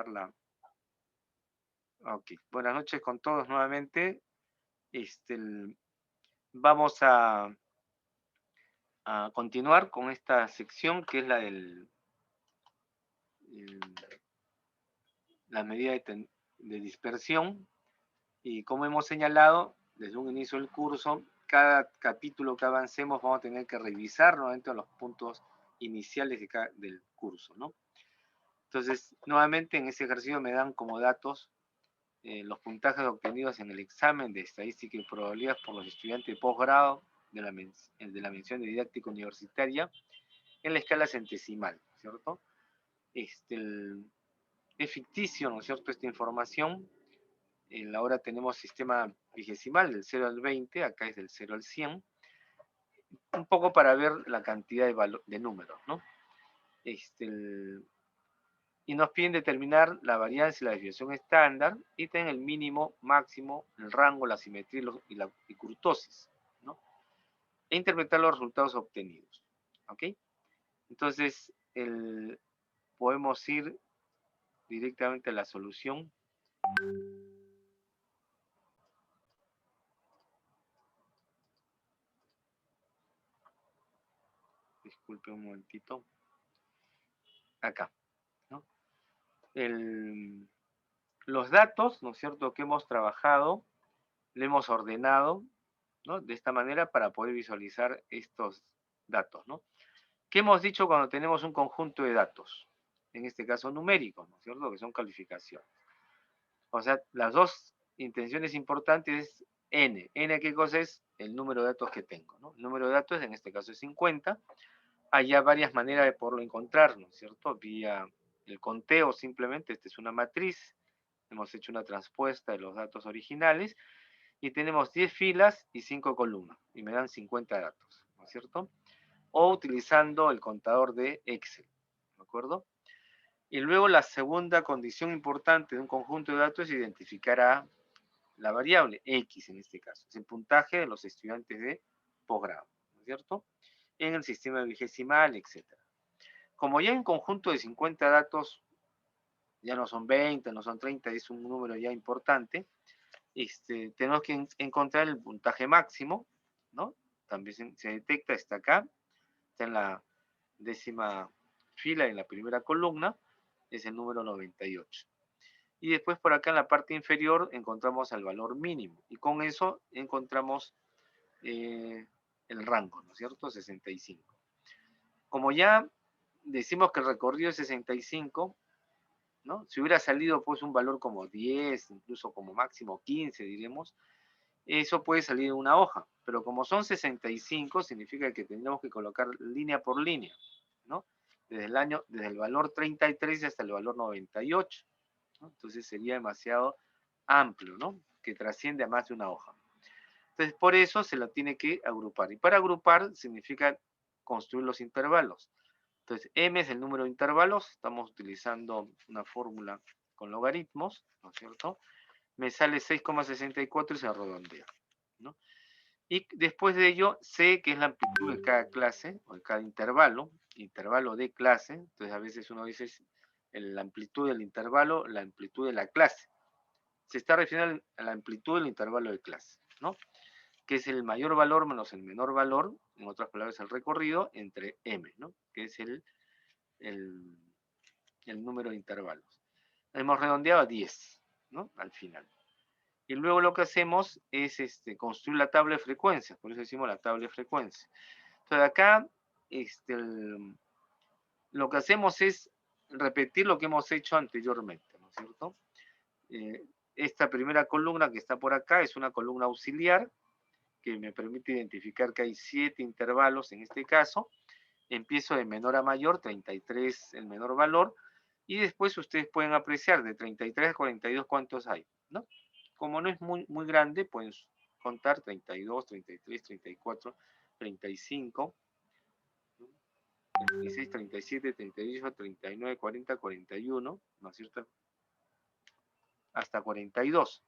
activar la... Ok, buenas noches con todos nuevamente. Vamos a continuar con esta sección que es la la medida de dispersión. Y como hemos señalado desde un inicio del curso, cada capítulo que avancemos vamos a tener que revisar nuevamente los puntos iniciales del curso, ¿no? Entonces, nuevamente en ese ejercicio me dan como datos los puntajes obtenidos en el examen de estadística y probabilidad por los estudiantes de posgrado de la mención de didáctica universitaria en la escala centesimal, ¿cierto? Es ficticio, ¿no es cierto?, esta información. Ahora tenemos sistema vigesimal del 0 al 20, acá es del 0 al 100, un poco para ver la cantidad de números, ¿no? Y nos piden determinar la varianza y la desviación estándar y tener el mínimo, máximo, el rango, la simetría y kurtosis, ¿no? E interpretar los resultados obtenidos, ¿ok? Entonces, podemos ir directamente a la solución. Disculpe un momentito. Acá, ¿no? Los datos, ¿no es cierto?, que hemos trabajado, le hemos ordenado, ¿no?, de esta manera para poder visualizar estos datos, ¿no? ¿Qué hemos dicho cuando tenemos un conjunto de datos? En este caso numéricos, ¿no es cierto?, que son calificaciones. O sea, las dos intenciones importantes es n. N, ¿qué cosa es? El número de datos que tengo, ¿no? El número de datos en este caso es 50. Hay ya varias maneras de poderlo encontrar, ¿no es cierto? Vía el conteo simplemente, esta es una matriz, hemos hecho una transpuesta de los datos originales, y tenemos 10 filas y 5 columnas, y me dan 50 datos, ¿no es cierto? O utilizando el contador de Excel, ¿de acuerdo? Y luego la segunda condición importante de un conjunto de datos es identificar a la variable X en este caso, es el puntaje de los estudiantes de posgrado, ¿no es cierto?, en el sistema vigesimal, etc. Como ya en conjunto de 50 datos, ya no son 20, no son 30, es un número ya importante, tenemos que encontrar el puntaje máximo, ¿no? También se detecta, está acá, está en la 10ª fila, en la primera columna, es el número 98. Y después por acá en la parte inferior encontramos el valor mínimo, y con eso encontramos el rango, ¿no es cierto?, 65. Como ya decimos que el recorrido es 65, ¿no? Si hubiera salido pues un valor como 10, incluso como máximo 15, diremos, eso puede salir en una hoja, pero como son 65, significa que tendremos que colocar línea por línea, ¿no? Desde el valor 33 hasta el valor 98, ¿no? Entonces sería demasiado amplio, ¿no?, que trasciende a más de una hoja. Entonces por eso se la tiene que agrupar, y para agrupar significa construir los intervalos. Entonces, m es el número de intervalos, estamos utilizando una fórmula con logaritmos, ¿no es cierto? Me sale 6,64 y se redondea, ¿no? Y después de ello, c, que es la amplitud de cada clase, o de cada intervalo de clase. Entonces a veces uno dice la amplitud del intervalo, la amplitud de la clase. Se está refiriendo a la amplitud del intervalo de clase, ¿no?, que es el mayor valor menos el menor valor, en otras palabras, el recorrido entre m, ¿no?, que es el número de intervalos. Hemos redondeado a 10, ¿no?, al final. Y luego lo que hacemos es construir la tabla de frecuencias, por eso decimos la tabla de frecuencias. Entonces acá lo que hacemos es repetir lo que hemos hecho anteriormente, ¿no es cierto? Esta primera columna que está por acá es una columna auxiliar que me permite identificar que hay 7 intervalos en este caso. Empiezo de menor a mayor, 33 el menor valor, y después ustedes pueden apreciar de 33 a 42 cuántos hay, ¿no? Como no es muy grande, pueden contar 32, 33, 34, 35, 36, 37, 38, 39, 40, 41, ¿no es cierto?, hasta 42,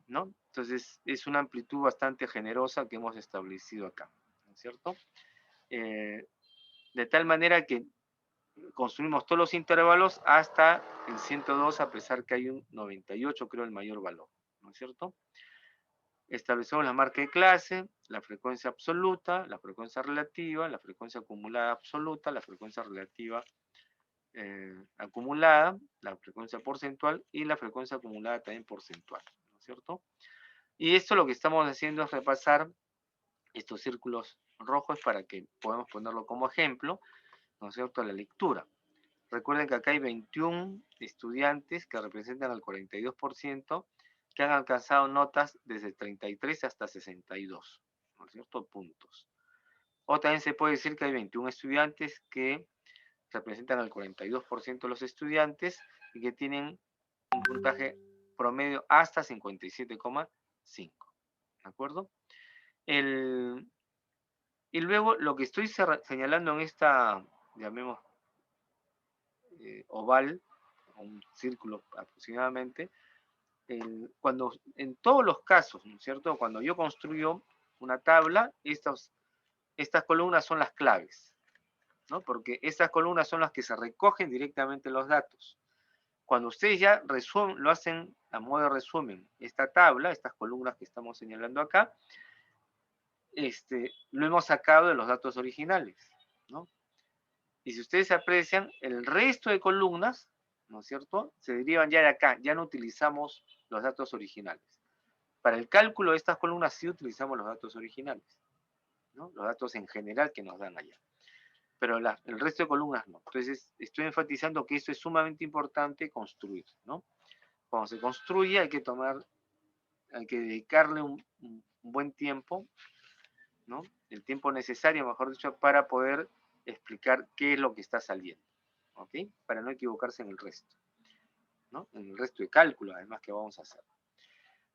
¿no? Entonces es una amplitud bastante generosa que hemos establecido acá, ¿no es cierto? De tal manera que construimos todos los intervalos hasta el 102, a pesar que hay un 98, creo, el mayor valor, ¿no es cierto? Establecemos la marca de clase, la frecuencia absoluta, la frecuencia relativa, la frecuencia acumulada absoluta, la frecuencia relativa acumulada, la frecuencia porcentual y la frecuencia acumulada también porcentual, ¿no es cierto? Y esto lo que estamos haciendo es repasar estos círculos rojos para que podamos ponerlo como ejemplo, ¿no es cierto?, la lectura. Recuerden que acá hay 21 estudiantes que representan al 42%, que han alcanzado notas desde 33 hasta 62, ¿no es cierto?, puntos. O también se puede decir que hay 21 estudiantes que representan al 42% de los estudiantes y que tienen un puntaje promedio hasta 57,5, ¿de acuerdo? Y luego lo que estoy señalando en esta, llamemos, oval, un círculo aproximadamente, cuando en todos los casos, ¿no es cierto? Cuando yo construyo una tabla, estas columnas son las claves, ¿no? Porque estas columnas son las que se recogen directamente los datos. Cuando ustedes ya lo hacen a modo de resumen, esta tabla, estas columnas que estamos señalando acá, lo hemos sacado de los datos originales, ¿no? Y si ustedes aprecian, el resto de columnas, ¿no es cierto?, se derivan ya de acá, ya no utilizamos los datos originales. Para el cálculo de estas columnas sí utilizamos los datos originales, ¿no?, los datos en general que nos dan allá. Pero el resto de columnas no. Entonces, estoy enfatizando que esto es sumamente importante construir, ¿no? Cuando se construye hay que dedicarle un buen tiempo, ¿no?, el tiempo necesario, mejor dicho, para poder explicar qué es lo que está saliendo, ¿ok? Para no equivocarse en el resto, ¿no?, en el resto de cálculo, además, que vamos a hacer.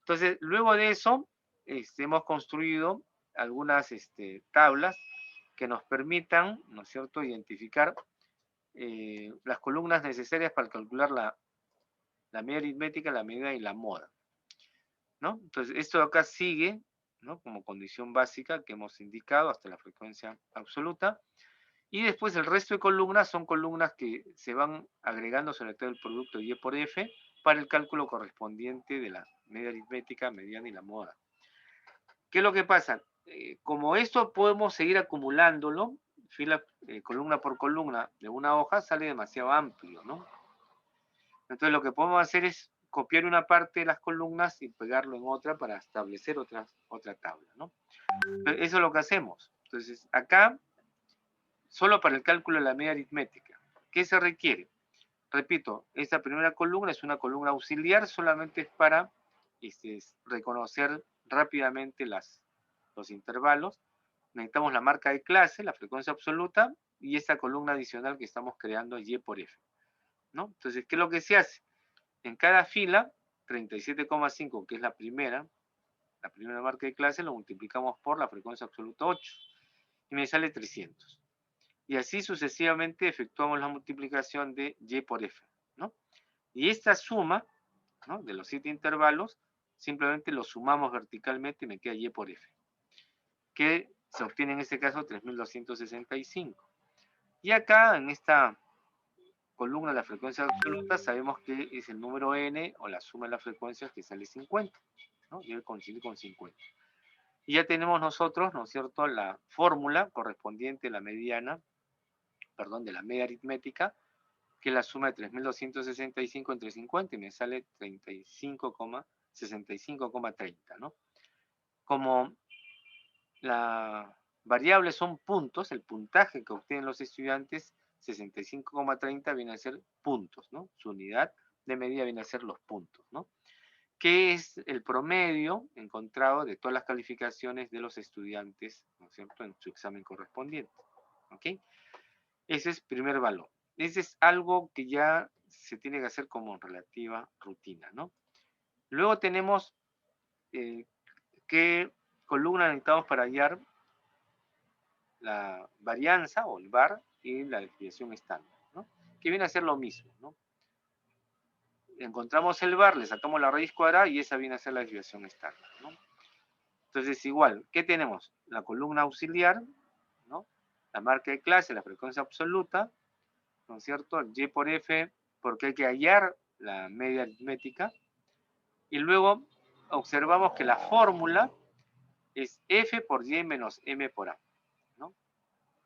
Entonces, luego de eso, hemos construido algunas tablas que nos permitan, ¿no es cierto?, identificar las columnas necesarias para calcular la media aritmética, la medida y la moda, ¿no? Entonces, esto de acá sigue, ¿no?, como condición básica que hemos indicado hasta la frecuencia absoluta. Y después el resto de columnas son columnas que se van agregando sobre todo el producto Y por F para el cálculo correspondiente de la media aritmética, mediana y la moda. ¿Qué es lo que pasa? Como esto podemos seguir acumulándolo, columna por columna de una hoja, sale demasiado amplio, ¿no? Entonces lo que podemos hacer es copiar una parte de las columnas y pegarlo en otra para establecer otra tabla, ¿no? Eso es lo que hacemos. Entonces acá, solo para el cálculo de la media aritmética, ¿qué se requiere? Repito, esta primera columna es una columna auxiliar, solamente es para reconocer rápidamente los intervalos. Necesitamos la marca de clase, la frecuencia absoluta, y esta columna adicional que estamos creando, Y por F, ¿no? Entonces, ¿qué es lo que se hace? En cada fila, 37,5, que es la primera marca de clase, lo multiplicamos por la frecuencia absoluta 8, y me sale 300. Y así sucesivamente efectuamos la multiplicación de Y por F, ¿no? Y esta suma, ¿no?, de los 7 intervalos, simplemente lo sumamos verticalmente y me queda Y por F, que se obtiene en este caso 3265. Y acá, en esta columna de la frecuencia absoluta, sabemos que es el número n, o la suma de las frecuencias, que sale 50, ¿no? Debe coincidir con 50. Y ya tenemos nosotros, ¿no es cierto?, la fórmula correspondiente a la mediana, perdón, de la media aritmética, que es la suma de 3265 entre 50, y me sale 65,30, ¿no? Como la variable son puntos, el puntaje que obtienen los estudiantes, 65,30 viene a ser puntos, ¿no? Su unidad de medida viene a ser los puntos, ¿no? Que es el promedio encontrado de todas las calificaciones de los estudiantes, ¿no es cierto?, en su examen correspondiente, ¿ok? Ese es primer valor. Ese es algo que ya se tiene que hacer como relativa rutina, ¿no? Luego tenemos qué columna necesitamos para hallar la varianza o el VAR y la desviación estándar, ¿no? Que viene a ser lo mismo, ¿no? Encontramos el VAR, le sacamos la raíz cuadrada y esa viene a ser la desviación estándar, ¿no? Entonces, igual, ¿qué tenemos? La columna auxiliar, ¿no?, la marca de clase, la frecuencia absoluta, ¿no es cierto? Y por F, porque hay que hallar la media aritmética. Y luego observamos que la fórmula es F por Y menos M por A, ¿no?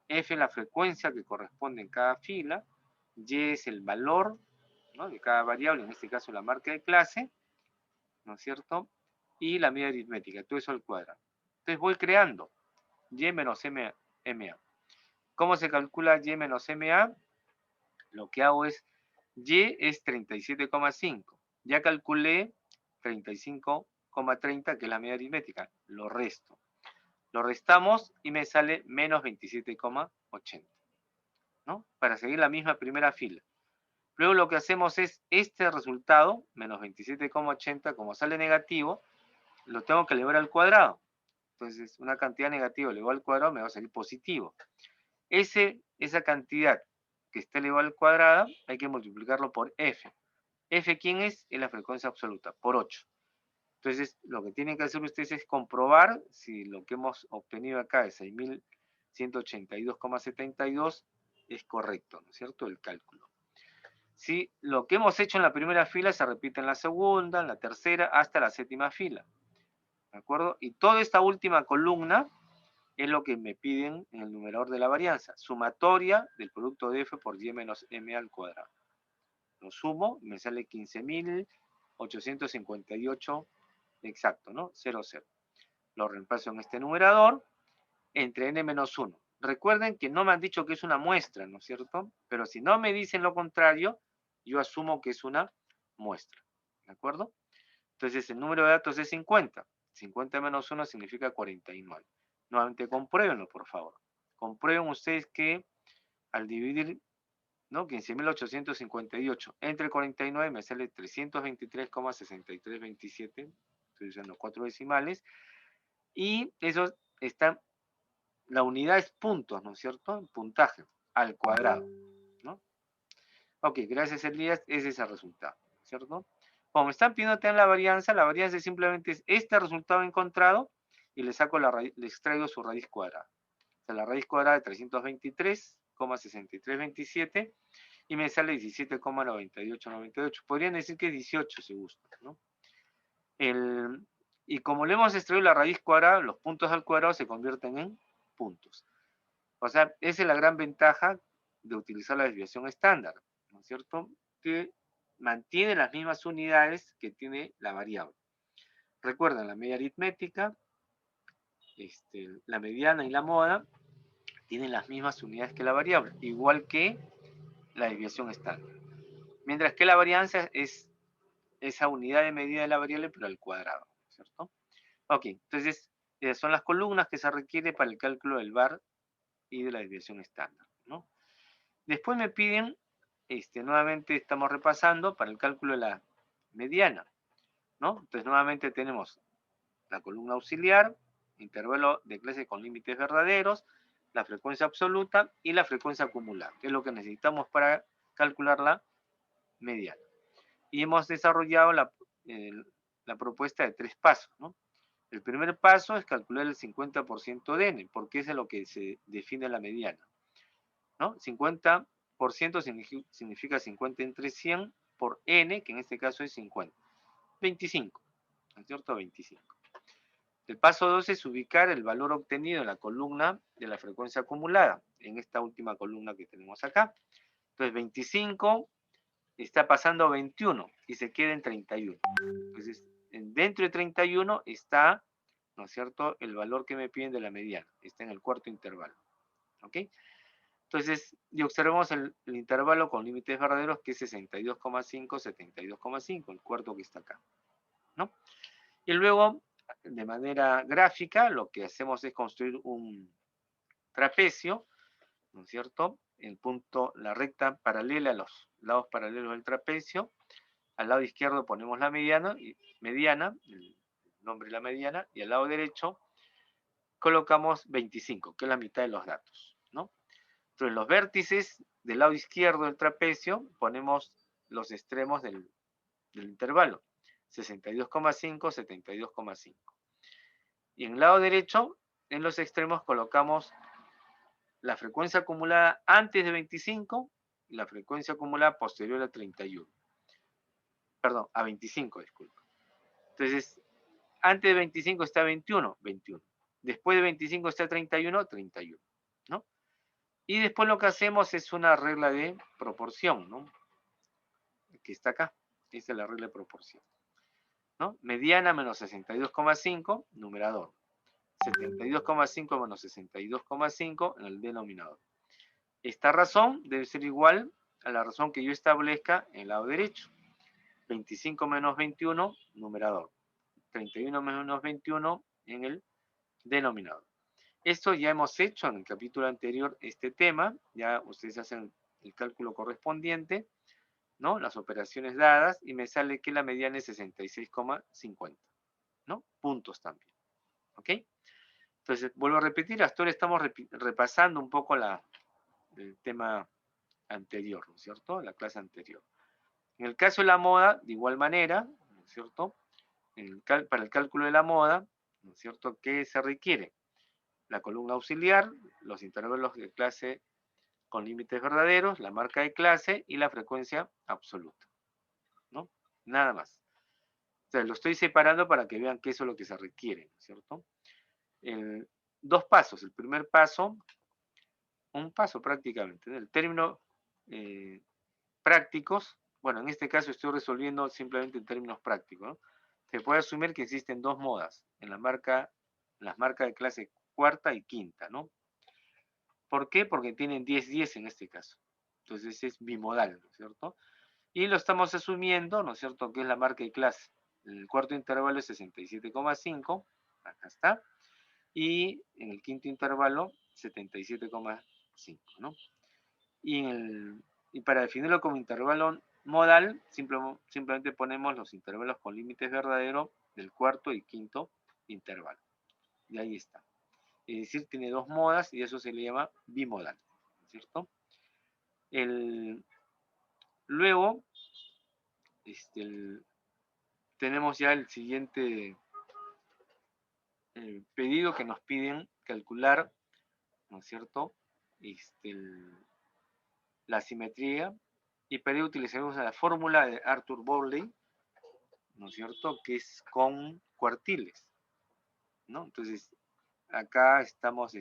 F es la frecuencia que corresponde en cada fila, Y es el valor, ¿no?, de cada variable, en este caso la marca de clase, ¿no es cierto? Y la media aritmética, todo eso al cuadrado. Entonces voy creando Y menos MA. ¿Cómo se calcula Y menos MA? Lo que hago es, Y es 37,5. Ya calculé 35,30, que es la media aritmética. Lo resto. Lo restamos y me sale menos 27,80, ¿no? Para seguir la misma primera fila. Luego lo que hacemos es este resultado, menos 27,80, como sale negativo, lo tengo que elevar al cuadrado. Entonces, una cantidad negativa elevado al cuadrado me va a salir positivo. Esa cantidad que está elevada al cuadrado hay que multiplicarlo por F. F, ¿quién es? Es la frecuencia absoluta, por 8. Entonces, lo que tienen que hacer ustedes es comprobar si lo que hemos obtenido acá de 6.182,72 es correcto, ¿no es cierto? El cálculo. Si lo que hemos hecho en la primera fila se repite en la segunda, en la tercera, hasta la séptima fila. ¿De acuerdo? Y toda esta última columna es lo que me piden en el numerador de la varianza. Sumatoria del producto de F por Y menos M al cuadrado. Lo sumo y me sale 15.858 exacto, ¿no? 0, 0. Lo reemplazo en este numerador entre n menos 1. Recuerden que no me han dicho que es una muestra, ¿no es cierto? Pero si no me dicen lo contrario, yo asumo que es una muestra. ¿De acuerdo? Entonces el número de datos es 50. 50 menos 1 significa 49. Nuevamente compruébenlo, por favor. Comprueben ustedes que al dividir, ¿no?, 15.858 entre 49 me sale 323,6327. Estoy usando 4 decimales. Y eso está, la unidad es puntos, ¿no es cierto? Puntaje al cuadrado, ¿no? Ok, gracias Elías, ese es el resultado, ¿cierto? Como me están pidiendo tener la varianza simplemente es este resultado encontrado y le saco la raíz, le extraigo su raíz cuadrada. O sea, la raíz cuadrada de 323,6327 y me sale 17,9898. Podrían decir que es 18 si gustan, ¿no? Y como le hemos extraído la raíz cuadrada, los puntos al cuadrado se convierten en puntos. O sea, esa es la gran ventaja de utilizar la desviación estándar, ¿no es cierto? Que mantiene las mismas unidades que tiene la variable. Recuerden, la media aritmética, la mediana y la moda tienen las mismas unidades que la variable, igual que la desviación estándar. Mientras que la varianza es esa unidad de medida de la variable, pero al cuadrado, ¿cierto? Ok, entonces son las columnas que se requiere para el cálculo del VAR y de la desviación estándar, ¿no? Después me piden, nuevamente estamos repasando para el cálculo de la mediana, ¿no? Entonces nuevamente tenemos la columna auxiliar, intervalo de clase con límites verdaderos, la frecuencia absoluta y la frecuencia acumulada, que es lo que necesitamos para calcular la mediana. Y hemos desarrollado la propuesta de 3 pasos, ¿no? El primer paso es calcular el 50% de n, porque eso es lo que se define la mediana, ¿no? 50% significa 50 entre 100 por n, que en este caso es 50. 25, ¿no es cierto? 25. El paso 2 es ubicar el valor obtenido en la columna de la frecuencia acumulada, en esta última columna que tenemos acá. Entonces 25 está pasando a 21 y se queda en 31. Entonces, dentro de 31 está, ¿no es cierto?, el valor que me piden de la mediana. Está en el cuarto intervalo. ¿Ok? Entonces, y observamos el intervalo con límites verdaderos, que es 62,5, 72,5, el cuarto que está acá, ¿no? Y luego, de manera gráfica, lo que hacemos es construir un trapecio, ¿no es cierto? El punto, la recta paralela a los lados paralelos del trapecio. Al lado izquierdo ponemos la mediana, el nombre de la mediana, y al lado derecho colocamos 25, que es la mitad de los datos, ¿no? Entonces, los vértices del lado izquierdo del trapecio ponemos los extremos del intervalo, 62,5, 72,5. Y en el lado derecho, en los extremos colocamos la frecuencia acumulada antes de 25 y la frecuencia acumulada posterior a 31. Perdón, a 25, disculpa. Entonces, antes de 25 está 21, 21. Después de 25 está 31, 31, ¿no? Y después lo que hacemos es una regla de proporción, ¿no? Que está acá. Esta es la regla de proporción, ¿no? Mediana menos 62,5, numerador. 72,5 menos 62,5 en el denominador. Esta razón debe ser igual a la razón que yo establezca en el lado derecho. 25 menos 21, numerador. 31 menos 21 en el denominador. Esto ya hemos hecho en el capítulo anterior este tema. Ya ustedes hacen el cálculo correspondiente, ¿no? Las operaciones dadas y me sale que la mediana es 66,50, ¿no? Puntos también. ¿Ok? Entonces, vuelvo a repetir, hasta ahora estamos repasando un poco el tema anterior, ¿no es cierto? La clase anterior. En el caso de la moda, de igual manera, ¿no es cierto? Para el cálculo de la moda, ¿no es cierto? ¿Qué se requiere? La columna auxiliar, los intervalos de clase con límites verdaderos, la marca de clase y la frecuencia absoluta, ¿no? Nada más. O sea, lo estoy separando para que vean que eso es lo que se requiere, ¿no es cierto? Dos pasos. El primer paso, un paso prácticamente, ¿no? El término prácticos, bueno, en este caso estoy resolviendo simplemente en términos prácticos, ¿no? Se puede asumir que existen dos modas en las marcas de clase cuarta y quinta, ¿no? ¿Por qué? Porque tienen 10-10 en este caso. Entonces es bimodal, ¿no es cierto? Y lo estamos asumiendo, ¿no es cierto?, que es la marca de clase. El cuarto intervalo es 67,5, acá está. Y en el quinto intervalo, 77,5, ¿no? Y para definirlo como intervalo modal, simplemente ponemos los intervalos con límites verdaderos del cuarto y quinto intervalo. Y ahí está. Es decir, tiene dos modas y eso se le llama bimodal, ¿cierto? Luego, tenemos ya el siguiente pedido que nos piden calcular, ¿no es cierto? La simetría, y para ello utilizaremos la fórmula de Arthur Bowley, ¿no es cierto?, que es con cuartiles, ¿no? Entonces, acá estamos,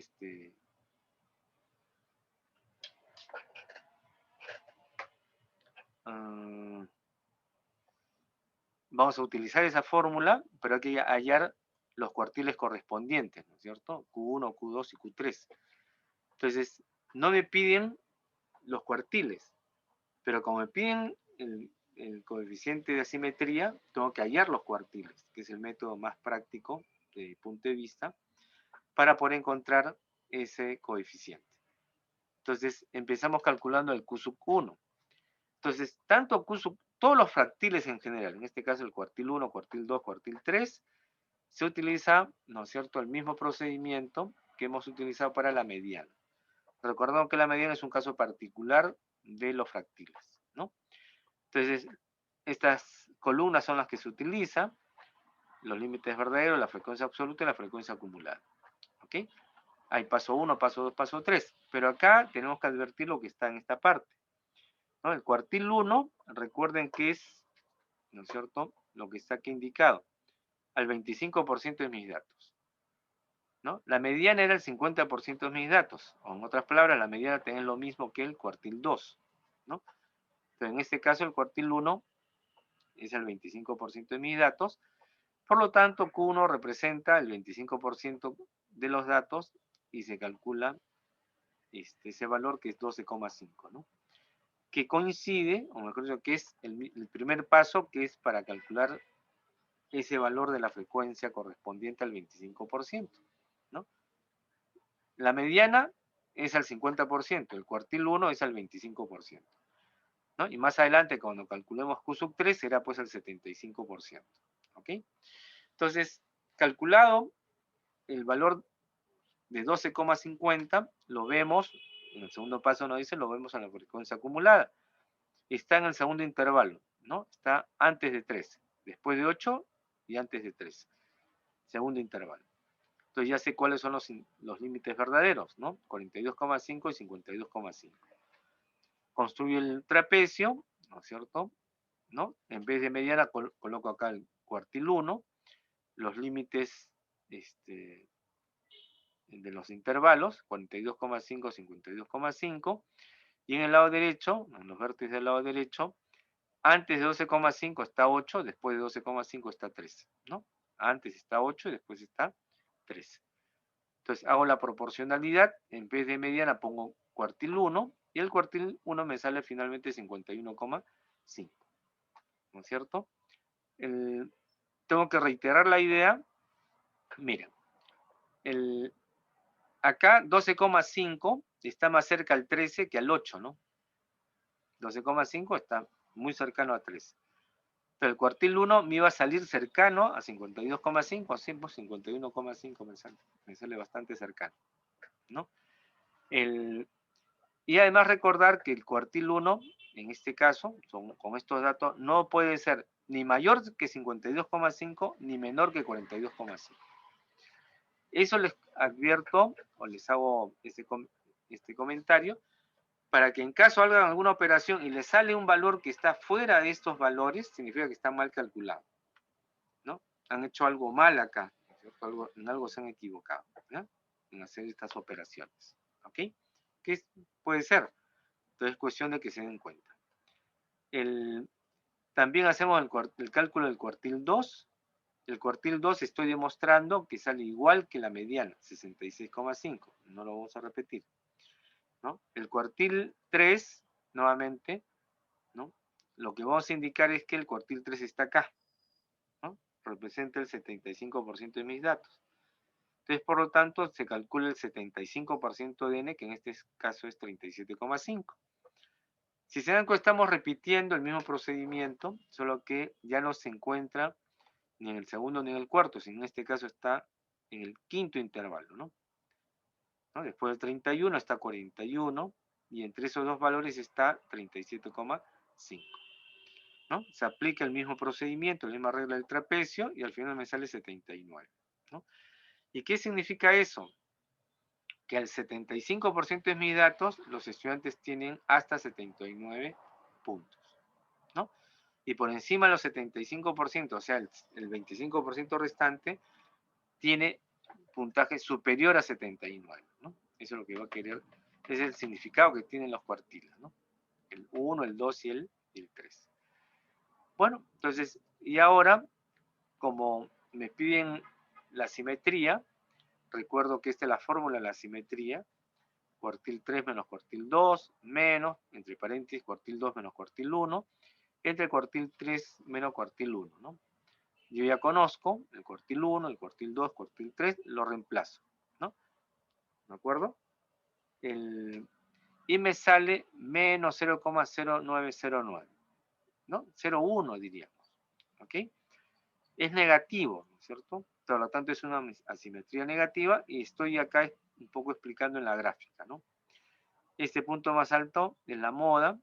vamos a utilizar esa fórmula, pero hay que hallar los cuartiles correspondientes, ¿no es cierto? Q1, Q2 y Q3. Entonces, no me piden los cuartiles, pero como me piden el coeficiente de asimetría, tengo que hallar los cuartiles, que es el método más práctico desde mi punto de vista, para poder encontrar ese coeficiente. Entonces, empezamos calculando el Q sub 1. Entonces, todos los fractiles en general, en este caso el cuartil 1, cuartil 2, cuartil 3, se utiliza, ¿no es cierto?, el mismo procedimiento que hemos utilizado para la mediana. Recordemos que la mediana es un caso particular de los fractiles, ¿no? Entonces, estas columnas son las que se utilizan, los límites verdaderos, la frecuencia absoluta y la frecuencia acumulada, ¿ok? Hay paso 1, paso 2, paso 3, pero acá tenemos que advertir lo que está en esta parte, ¿no? El cuartil 1, recuerden que es, ¿no es cierto?, lo que está aquí indicado, al 25% de mis datos, ¿no? La mediana era el 50% de mis datos, o en otras palabras, la mediana tiene lo mismo que el cuartil 2, ¿no? Entonces, en este caso, el cuartil 1 es el 25% de mis datos, por lo tanto, Q1 representa el 25% de los datos y se calcula ese valor que es 12,5, ¿no? Que coincide, o mejor dicho, que es el primer paso, que es para calcular ese valor de la frecuencia correspondiente al 25%, ¿no? La mediana es al 50%, el cuartil 1 es al 25%, ¿no? Y más adelante, cuando calculemos Q sub 3, será pues el 75%, ¿ok? Entonces, calculado el valor de 12,50, lo vemos, en el segundo paso nos dice, lo vemos en la frecuencia acumulada. Está en el segundo intervalo, ¿no? Está antes de 13, después de 8 y antes de 13. Segundo intervalo. Entonces ya sé cuáles son los límites verdaderos, ¿no? 42,5 y 52,5. construyo el trapecio, ¿no es cierto? ¿No? En vez de mediana coloco acá el cuartil 1, los límites de los intervalos, 42,5, 52,5, y en el lado derecho, en los vértices del lado derecho, antes de 12,5 está 8, después de 12,5 está 13, ¿no? Antes está 8 y después está 13. Entonces hago la proporcionalidad, en vez de mediana pongo cuartil 1, y el cuartil 1 me sale finalmente 51,5, ¿no es cierto? Tengo que reiterar la idea. Mira, acá 12,5 está más cerca al 13 que al 8, ¿no? 12,5 está muy cercano a 13. Pero el cuartil 1 me iba a salir cercano a 52,5, así pues 51,5 me sale bastante cercano, ¿no? Y además recordar que el cuartil 1, en este caso, con estos datos, no puede ser ni mayor que 52,5 ni menor que 42,5. Eso les advierto o les hago este comentario para que en caso hagan alguna operación y les sale un valor que está fuera de estos valores, significa que está mal calculado, ¿no? Han hecho algo mal acá, ¿no? En algo se han equivocado, ¿no? En hacer estas operaciones, ¿ok? ¿Qué puede ser? Entonces es cuestión de que se den cuenta. También hacemos el cálculo del cuartil 2. El cuartil 2 estoy demostrando que sale igual que la mediana, 66,5. No lo vamos a repetir, ¿no? El cuartil 3, nuevamente, ¿no? Lo que vamos a indicar es que el cuartil 3 está acá, ¿no? Representa el 75% de mis datos. Entonces, por lo tanto, se calcula el 75% de n, que en este caso es 37,5. Si se dan cuenta, estamos repitiendo el mismo procedimiento, solo que ya no se encuentra ni en el segundo ni en el cuarto, sino en este caso está en el quinto intervalo, ¿no? Después del 31 está 41, y entre esos dos valores está 37,5. ¿No? Se aplica el mismo procedimiento, la misma regla del trapecio, y al final me sale 79. ¿No? ¿Y qué significa eso? Que al 75% de mis datos, los estudiantes tienen hasta 79 puntos, ¿no? Y por encima de los 75%, o sea, el 25% restante, tiene puntaje superior a 79, ¿no? Eso es lo que va a querer, es el significado que tienen los cuartiles, ¿no? El 1, el 2 y el 3. Bueno, entonces, y ahora, como me piden la simetría, recuerdo que esta es la fórmula de la simetría: cuartil 3 menos cuartil 2, menos, entre paréntesis, cuartil 2 menos cuartil 1, entre cuartil 3 menos cuartil 1, ¿no? Yo ya conozco el cuartil 1, el cuartil 2, cuartil 3, lo reemplazo, ¿no? ¿De acuerdo? Y me sale menos 0,0909, ¿no? 0,1 diríamos, ¿ok? Es negativo, ¿no es cierto? Por lo tanto es una asimetría negativa, y estoy acá un poco explicando en la gráfica, ¿no? Este punto más alto es la moda,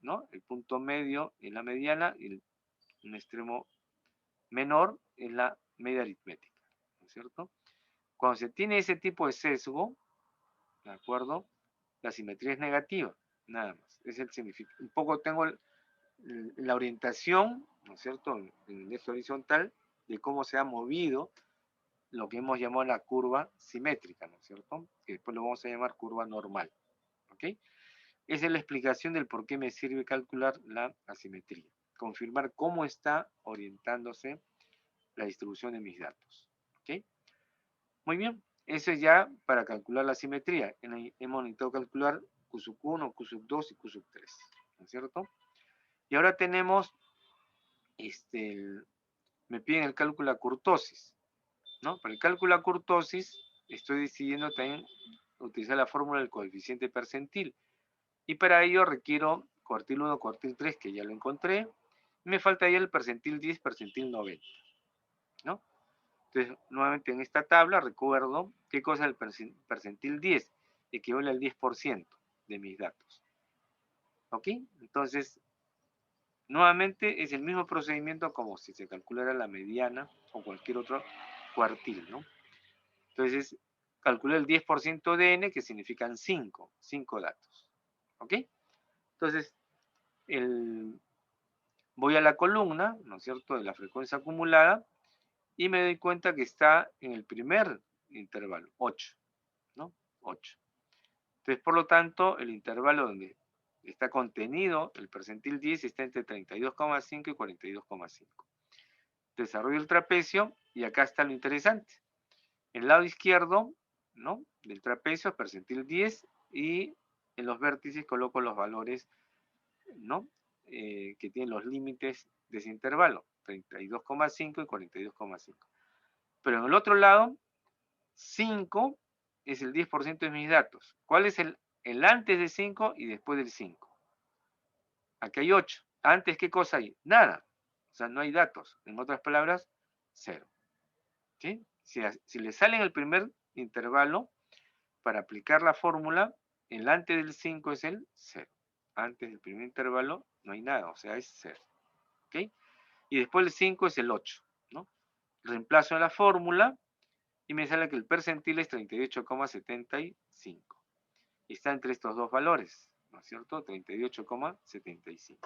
¿no? El punto medio es la mediana, y un extremo menor es la media aritmética, ¿no es cierto? Cuando se tiene ese tipo de sesgo, ¿de acuerdo? La simetría es negativa, nada más. Es el significado. Un poco tengo la orientación, ¿no es cierto?, en el eje horizontal, de cómo se ha movido lo que hemos llamado la curva simétrica, ¿no es cierto? Que después lo vamos a llamar curva normal, ¿ok? Esa es la explicación del por qué me sirve calcular la asimetría. Confirmar cómo está orientándose la distribución de mis datos, ¿ok? Muy bien, eso es ya para calcular la simetría. Hemos necesitado calcular Q sub 1, Q sub 2 y Q sub 3, ¿no es cierto? Y ahora tenemos, me piden el cálculo de kurtosis, ¿no? Para el cálculo de kurtosis estoy decidiendo también utilizar la fórmula del coeficiente percentil. Y para ello requiero cuartil 1, cuartil 3, que ya lo encontré. Me falta ya el percentil 10, percentil 90, ¿no? Entonces, nuevamente en esta tabla recuerdo qué cosa es el percentil 10, equivale al 10% de mis datos. ¿Ok? Entonces, nuevamente es el mismo procedimiento como si se calculara la mediana o cualquier otro cuartil, ¿no? Entonces, calculé el 10% de n, que significan 5 datos. ¿Ok? Entonces, voy a la columna, ¿no es cierto?, de la frecuencia acumulada y me doy cuenta que está en el primer intervalo, 8, ¿no? 8. Entonces, por lo tanto, el intervalo donde está contenido el percentil 10 está entre 32,5 y 42,5. Desarrollo el trapecio y acá está lo interesante. El lado izquierdo, ¿no?, del trapecio, percentil 10, y en los vértices coloco los valores, ¿no?, que tienen los límites de ese intervalo, 32,5 y 42,5. Pero en el otro lado, 5 es el 10% de mis datos. ¿Cuál es el antes de 5 y después del 5? Aquí hay 8. ¿Antes qué cosa hay? Nada. O sea, no hay datos. En otras palabras, 0. ¿Sí? Si le sale en el primer intervalo, para aplicar la fórmula, el antes del 5 es el 0. Antes del primer intervalo no hay nada, o sea, es 0. ¿Ok? Y después el 5 es el 8, ¿no? Reemplazo en la fórmula y me sale que el percentil es 38,75. Y está entre estos dos valores, ¿no es cierto? 38,75.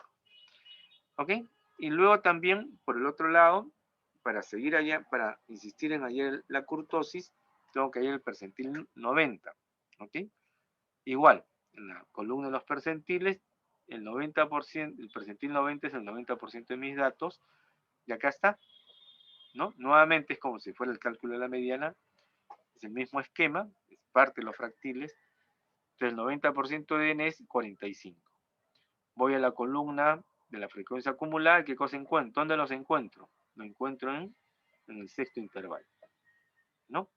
¿Ok? Y luego también, por el otro lado, para seguir allá, para insistir en hallar la kurtosis, tengo que hallar el percentil 90. ¿Ok? Igual, en la columna de los percentiles, el 90%, el percentil 90 es el 90% de mis datos, y acá está, ¿no? Nuevamente es como si fuera el cálculo de la mediana, es el mismo esquema, es parte de los fractiles, entonces el 90% de n es 45. Voy a la columna de la frecuencia acumulada, ¿qué cosa encuentro? ¿Dónde los encuentro? Lo encuentro en el sexto intervalo, ¿no?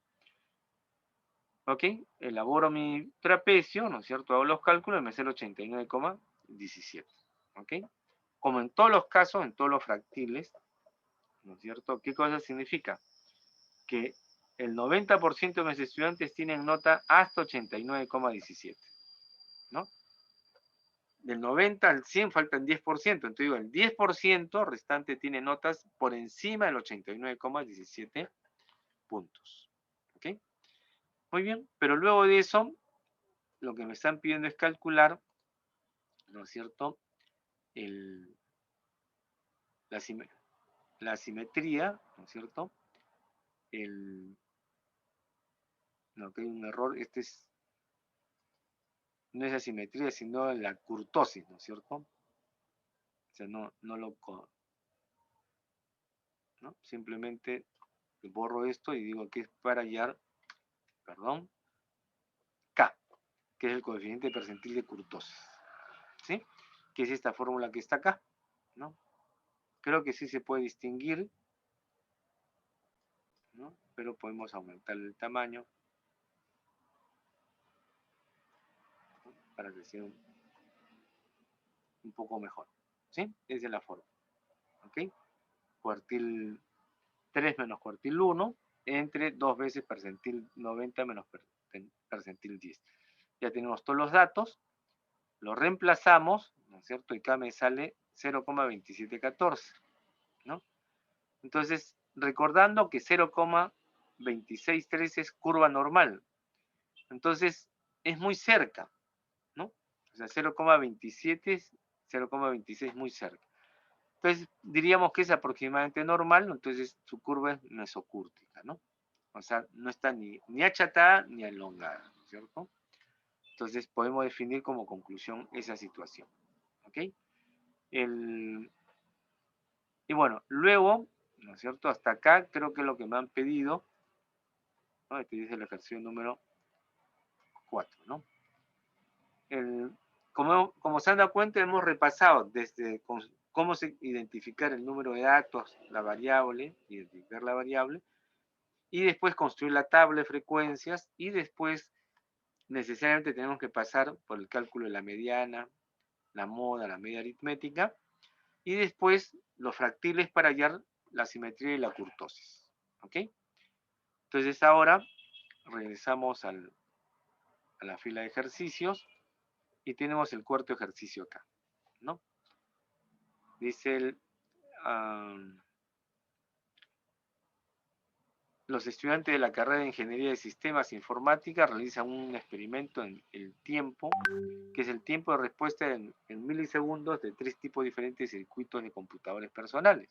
¿Ok? Elaboro mi trapecio, ¿no es cierto? Hago los cálculos y me sale 89,17. ¿Ok? Como en todos los casos, en todos los fractiles, ¿no es cierto? ¿Qué cosa significa? Que el 90% de mis estudiantes tienen nota hasta 89,17, ¿no? Del 90 al 100 faltan 10%, entonces digo, el 10% restante tiene notas por encima del 89,17 puntos. ¿Ok? Muy bien, pero luego de eso, lo que me están pidiendo es calcular, ¿no es cierto?, la, la simetría, ¿no es cierto? No, que hay un error, no es la simetría, sino la kurtosis, ¿no es cierto? O sea, no simplemente borro esto y digo que es para hallar, perdón, K, que es el coeficiente percentil de kurtosis, ¿sí? Que es esta fórmula que está acá, ¿no? Creo que sí se puede distinguir, ¿no? Pero podemos aumentar el tamaño, ¿no?, para que sea un poco mejor, ¿sí? Esa es la forma, ¿ok? Cuartil 3 menos cuartil 1 entre 2 veces percentil 90 menos percentil 10. Ya tenemos todos los datos, los reemplazamos, ¿no es cierto? Y acá me sale 0,2714, ¿no? Entonces, recordando que 0,263 es curva normal, entonces es muy cerca, ¿no? O sea, 0,27 es 0,26 muy cerca. Entonces, diríamos que es aproximadamente normal, entonces su curva es mesocúrtica, ¿no? O sea, no está ni achatada ni elongada, ¿cierto? Entonces, podemos definir como conclusión esa situación, ¿ok? Y bueno, luego, ¿no es cierto? Hasta acá creo que es lo que me han pedido, ¿no? Este dice el ejercicio número 4, ¿no? Como se han dado cuenta, hemos repasado desde cómo identificar el número de datos, la variable, identificar la variable, y después construir la tabla de frecuencias, y después necesariamente tenemos que pasar por el cálculo de la mediana, la moda, la media aritmética, y después los fractiles para hallar la simetría y la kurtosis. ¿Ok? Entonces ahora regresamos a la fila de ejercicios y tenemos el cuarto ejercicio acá, ¿no? Dice los estudiantes de la carrera de Ingeniería de Sistemas e Informática realizan un experimento en el tiempo, que es el tiempo de respuesta en milisegundos de 3 tipos diferentes de circuitos de computadores personales,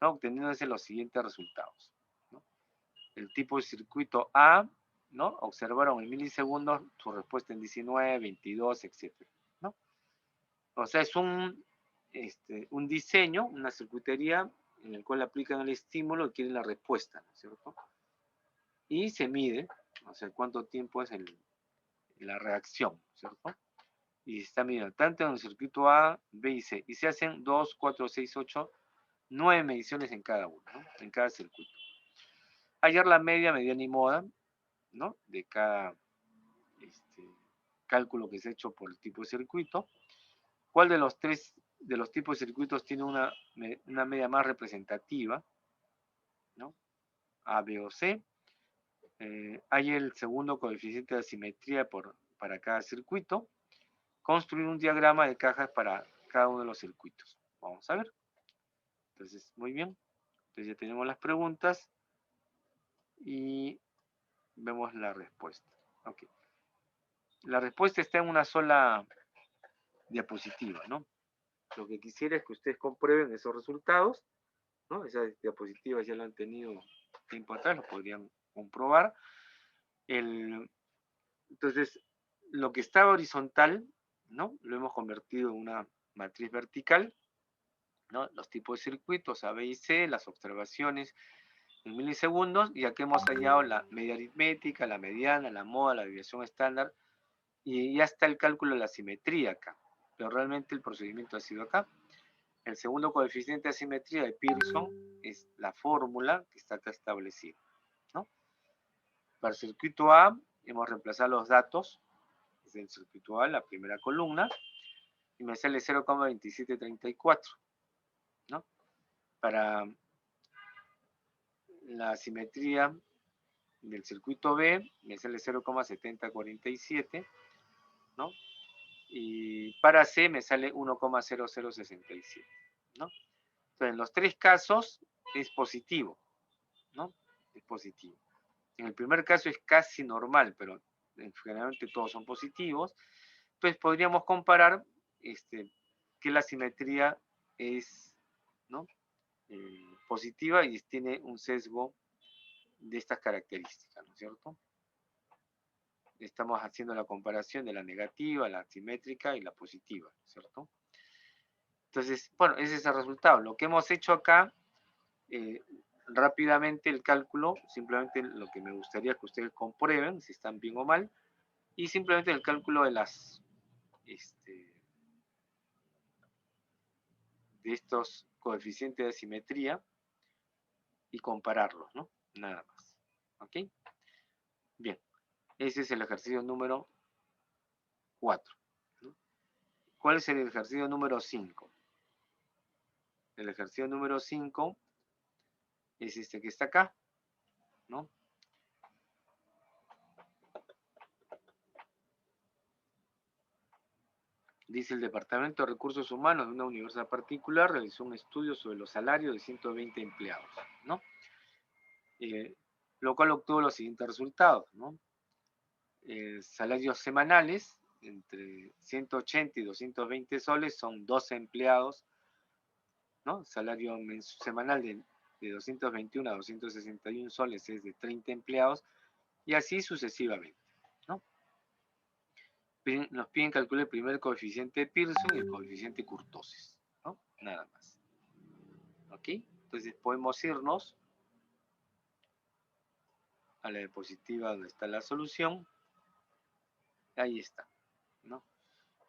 ¿no? Obteniéndose los siguientes resultados, ¿no? El tipo de circuito A, ¿no? Observaron en milisegundos su respuesta en 19, 22, etcétera, ¿no? O sea, es un diseño, una circuitería en el cual aplican el estímulo y quieren la respuesta, ¿no es cierto? Y se mide, o sea, cuánto tiempo es la reacción, ¿cierto? Y se está midiendo tanto en el circuito A, B y C. Y se hacen 2, 4, 6, 8, 9 mediciones en cada uno, ¿no? En cada circuito. Hallar la media, mediana y moda, ¿no? De cada cálculo que se ha hecho por el tipo de circuito. ¿Cuál de los tres de los tipos de circuitos tiene una media más representativa, ¿no? A, B o C. Hay el segundo coeficiente de asimetría para cada circuito. Construir un diagrama de cajas para cada uno de los circuitos. Vamos a ver. Entonces, muy bien. Entonces ya tenemos las preguntas y vemos la respuesta. Okay. La respuesta está en una sola diapositiva, ¿no? Lo que quisiera es que ustedes comprueben esos resultados, ¿no? Esas diapositivas ya lo han tenido tiempo atrás, lo podrían comprobar. Entonces, lo que estaba horizontal, ¿no? Lo hemos convertido en una matriz vertical, ¿no? Los tipos de circuitos A, B y C, las observaciones en milisegundos, y aquí hemos hallado la media aritmética, la mediana, la moda, la desviación estándar, y ya está el cálculo de la simetría acá, pero realmente el procedimiento ha sido acá. El segundo coeficiente de asimetría de Pearson es la fórmula que está acá establecida, ¿no? Para el circuito A hemos reemplazado los datos desde el circuito A, la primera columna, y me sale 0,2734, ¿no? Para la simetría del circuito B me sale 0,7047, ¿no? Y para C me sale 1,0067, ¿no? Entonces, en los tres casos es positivo, ¿no? Es positivo. En el primer caso es casi normal, pero generalmente todos son positivos. Entonces podríamos comparar que la simetría es, ¿no? Positiva y tiene un sesgo de estas características, ¿no es cierto? Estamos haciendo la comparación de la negativa, la simétrica y la positiva, ¿no es cierto? Entonces, bueno, ese es el resultado. Lo que hemos hecho acá, rápidamente el cálculo, simplemente lo que me gustaría que ustedes comprueben si están bien o mal, y simplemente el cálculo de de estos coeficientes de simetría y compararlos, ¿no? Nada más. ¿Ok? Bien, ese es el ejercicio número 4. ¿No? ¿Cuál es el ejercicio número 5? El ejercicio número 5 es este que está acá, ¿no? Dice: el Departamento de Recursos Humanos de una universidad particular realizó un estudio sobre los salarios de 120 empleados, ¿no? Lo cual obtuvo los siguientes resultados, ¿no? Salarios semanales entre 180 y 220 soles son 12 empleados, ¿no? Salario semanal de 221 a 261 soles es de 30 empleados, y así sucesivamente, ¿no? Nos piden calcular el primer coeficiente de Pearson y el coeficiente de Kurtosis, ¿no? Nada más. ¿Ok? Entonces podemos irnos a la diapositiva donde está la solución. Ahí está, ¿no?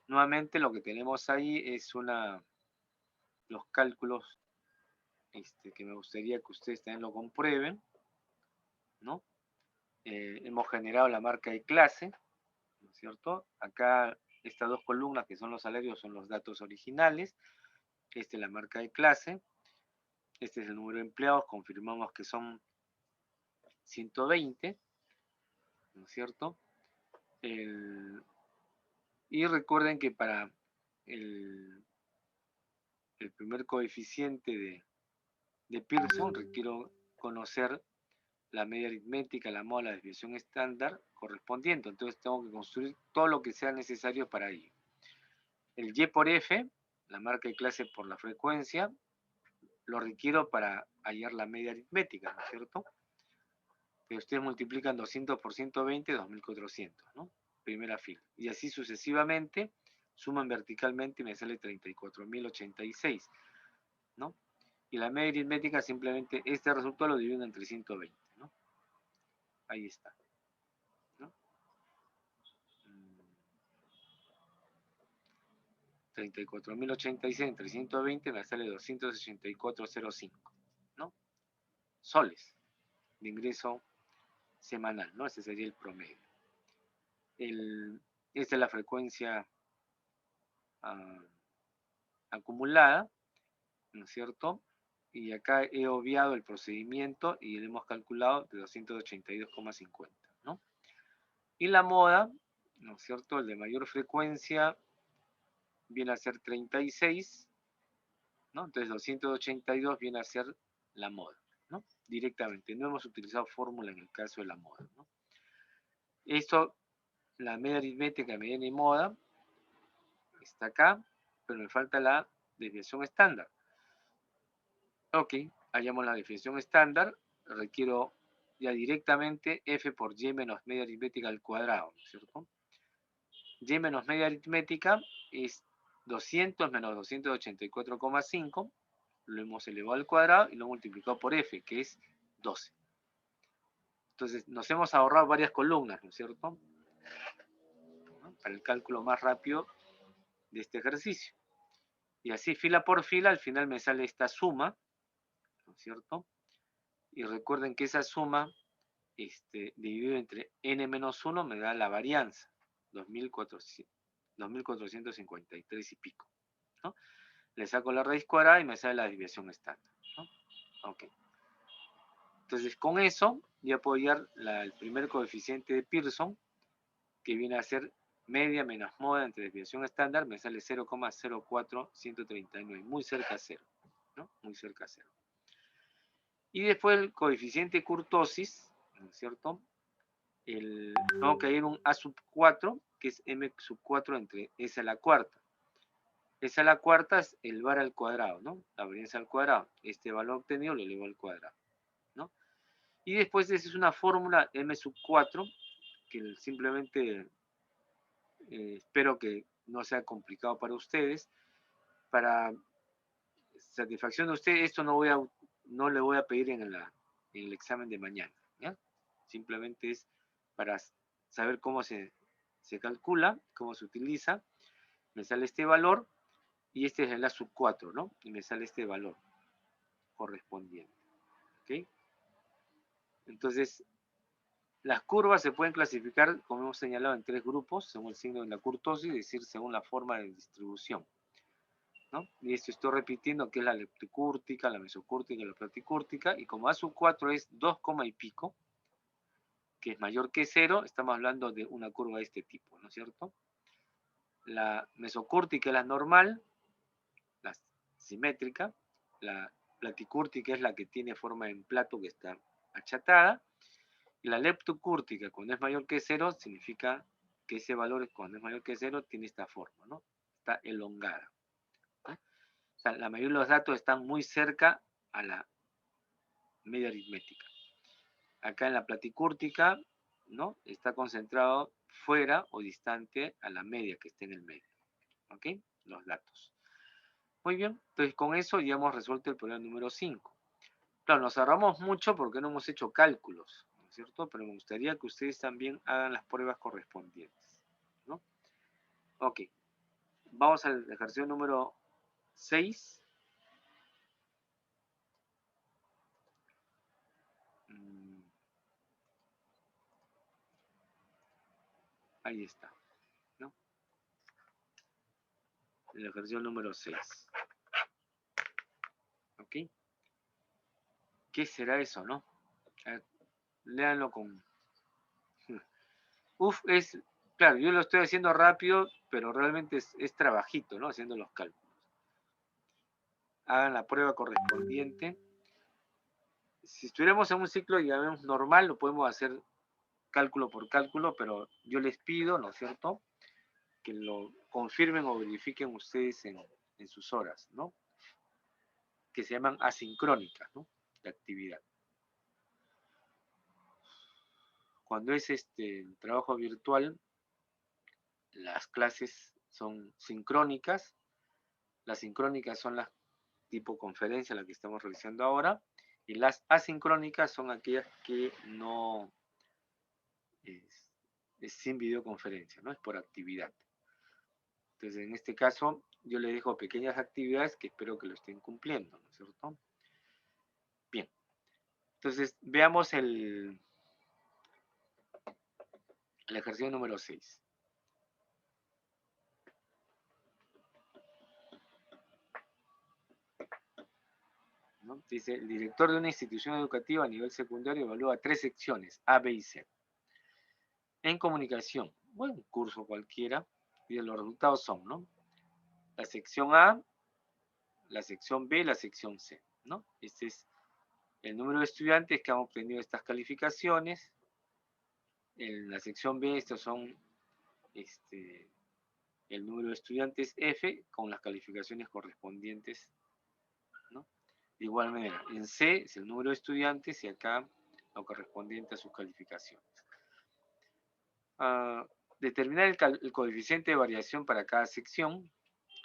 Nuevamente lo que tenemos ahí es los cálculos que me gustaría que ustedes también lo comprueben, ¿no? Hemos generado la marca de clase, ¿no es cierto? Acá estas dos columnas que son los salarios son los datos originales. Esta es la marca de clase. Este es el número de empleados. Confirmamos que son 120, ¿no es cierto? Y recuerden que para el primer coeficiente de Pearson requiero conocer la media aritmética, la moda, la desviación estándar correspondiente. Entonces tengo que construir todo lo que sea necesario para ello. El Y por F, la marca de clase por la frecuencia, lo requiero para hallar la media aritmética, ¿no es cierto? Que ustedes multiplican 200 por 120, 2400, ¿no? Primera fila. Y así sucesivamente, suman verticalmente y me sale 34.086, ¿no? Y la media aritmética simplemente, este resultado lo divido entre 120, ¿no? Ahí está, ¿no? 34.086 entre 120 me sale 284.05, ¿no? Soles de ingreso semanal, ¿no? Ese sería el promedio. Esta es la frecuencia acumulada, ¿no es cierto? Y acá he obviado el procedimiento y le hemos calculado de 282,50, ¿no? Y la moda, ¿no es cierto? El de mayor frecuencia viene a ser 36, ¿no? Entonces 282 viene a ser la moda, ¿no? Directamente. No hemos utilizado fórmula en el caso de la moda, ¿no? Esto, la media aritmética, mediana y moda, está acá, pero me falta la desviación estándar. Ok, hallamos la definición estándar, requiero ya directamente f por y menos media aritmética al cuadrado, ¿no es cierto? Y menos media aritmética es 200 menos 284,5, lo hemos elevado al cuadrado y lo multiplicado por f, que es 12. Entonces nos hemos ahorrado varias columnas, ¿no es cierto? Para el cálculo más rápido de este ejercicio. Y así fila por fila, al final me sale esta suma, ¿no es cierto? Y recuerden que esa suma dividido entre n menos 1 me da la varianza, 2.453 y pico, ¿no? Le saco la raíz cuadrada y me sale la desviación estándar, ¿no? Ok. Entonces con eso ya puedo hallar el primer coeficiente de Pearson, que viene a ser media menos moda entre desviación estándar, me sale 0,04139, muy cerca a 0, ¿no? Muy cerca a 0. Y después el coeficiente kurtosis, ¿no es cierto? Tengo que ir un A sub 4, que es M sub 4 entre S a la cuarta. S a la cuarta es el var al cuadrado, ¿no? La varianza al cuadrado. Este valor obtenido lo elevo al cuadrado, ¿no? Y después esa es una fórmula M sub 4, que simplemente espero que no sea complicado para ustedes. Para satisfacción de ustedes, esto no le voy a pedir en el examen de mañana, ¿ya? Simplemente es para saber cómo se calcula, cómo se utiliza. Me sale este valor y este es el A sub 4, ¿no? Y me sale este valor correspondiente, ¿ok? Entonces, las curvas se pueden clasificar, como hemos señalado, en tres grupos, según el signo de la kurtosis, es decir, según la forma de distribución, ¿no? Y esto estoy repitiendo que es la lepticúrtica, la mesocúrtica y la platicúrtica, y como A sub 4 es 2, y pico, que es mayor que 0, estamos hablando de una curva de este tipo, ¿no es cierto? La mesocúrtica es la normal, la simétrica, la platicúrtica es la que tiene forma en plato que está achatada, y la leptocúrtica, cuando es mayor que 0, significa que ese valor, cuando es mayor que 0, tiene esta forma, ¿no? Está elongada, ¿no? O sea, la mayoría de los datos están muy cerca a la media aritmética. Acá en la platicúrtica, ¿no? Está concentrado fuera o distante a la media que está en el medio, ¿ok? Los datos. Muy bien, entonces con eso ya hemos resuelto el problema número 5. Claro, nos ahorramos mucho porque no hemos hecho cálculos, ¿no es cierto? Pero me gustaría que ustedes también hagan las pruebas correspondientes, ¿no? Ok, vamos al ejercicio número 6. Ahí está, ¿no? El ejercicio número 6. ¿Ok? ¿Qué será eso, no? Léanlo con... Uf, claro, yo lo estoy haciendo rápido, pero realmente es trabajito, ¿no? Haciendo los cálculos. Hagan la prueba correspondiente. Si estuviéramos en un ciclo, digamos, normal, lo podemos hacer cálculo por cálculo, pero yo les pido, ¿no es cierto?, que lo confirmen o verifiquen ustedes en sus horas, ¿no?, que se llaman asincrónicas, ¿no?, de actividad. Cuando es trabajo virtual, las clases son sincrónicas. Las sincrónicas son las tipo conferencia, la que estamos realizando ahora, y las asincrónicas son aquellas que no es sin videoconferencia, ¿no? Es por actividad. Entonces, en este caso, yo les dejo pequeñas actividades que espero que lo estén cumpliendo, ¿no es cierto? Bien. Entonces, veamos el ejercicio número 6. ¿No? Dice, el director de una institución educativa a nivel secundario evalúa 3 secciones, A, B y C. En comunicación, bueno, un curso cualquiera, y los resultados son, ¿no?, la sección A, la sección B, la sección C, ¿no? Este es el número de estudiantes que han obtenido estas calificaciones. En la sección B, estos son el número de estudiantes F con las calificaciones correspondientes, ¿no? De igual manera, en C es el número de estudiantes y acá lo correspondiente a sus calificaciones. Determinar el coeficiente de variación para cada sección.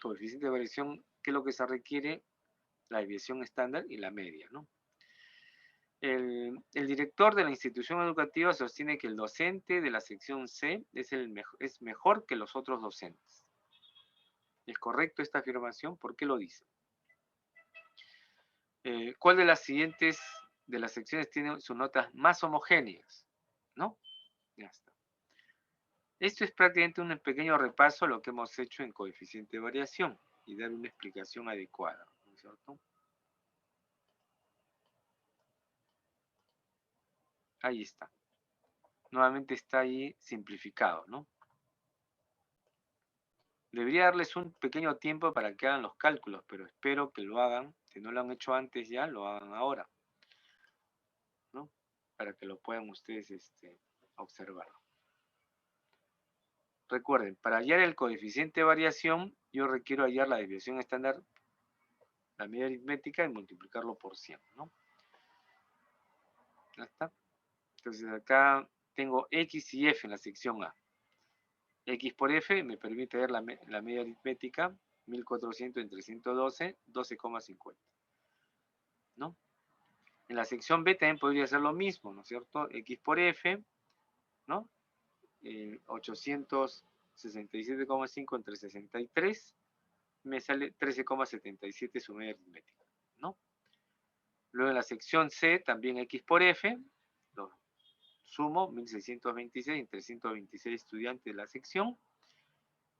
Coeficiente de variación, ¿qué es lo que se requiere? La desviación estándar y la media, ¿no? El director de la institución educativa sostiene que el docente de la sección C es mejor que los otros docentes. ¿Es correcto esta afirmación? ¿Por qué lo dice? ¿Cuál de las siguientes de las secciones tiene sus notas más homogéneas? ¿No? Ya está. Esto es prácticamente un pequeño repaso a lo que hemos hecho en coeficiente de variación y dar una explicación adecuada, ¿no es cierto? Ahí está. Nuevamente está ahí simplificado, ¿no? Debería darles un pequeño tiempo para que hagan los cálculos, pero espero que lo hagan. Si no lo han hecho antes ya, lo hagan ahora, ¿no? Para que lo puedan ustedes observar. Recuerden, para hallar el coeficiente de variación, yo requiero hallar la desviación estándar, la media aritmética, y multiplicarlo por 100, ¿no? ¿Ya está? Entonces acá tengo X y F en la sección A. X por F me permite ver la media aritmética, 1400 entre 112, 12,50, ¿no? En la sección B también podría ser lo mismo, ¿no es cierto? X por F, ¿no? 867,5 entre 63, me sale 13,77 su media aritmética, ¿no? Luego en la sección C, también X por F, lo sumo, 1626 entre 126 estudiantes de la sección,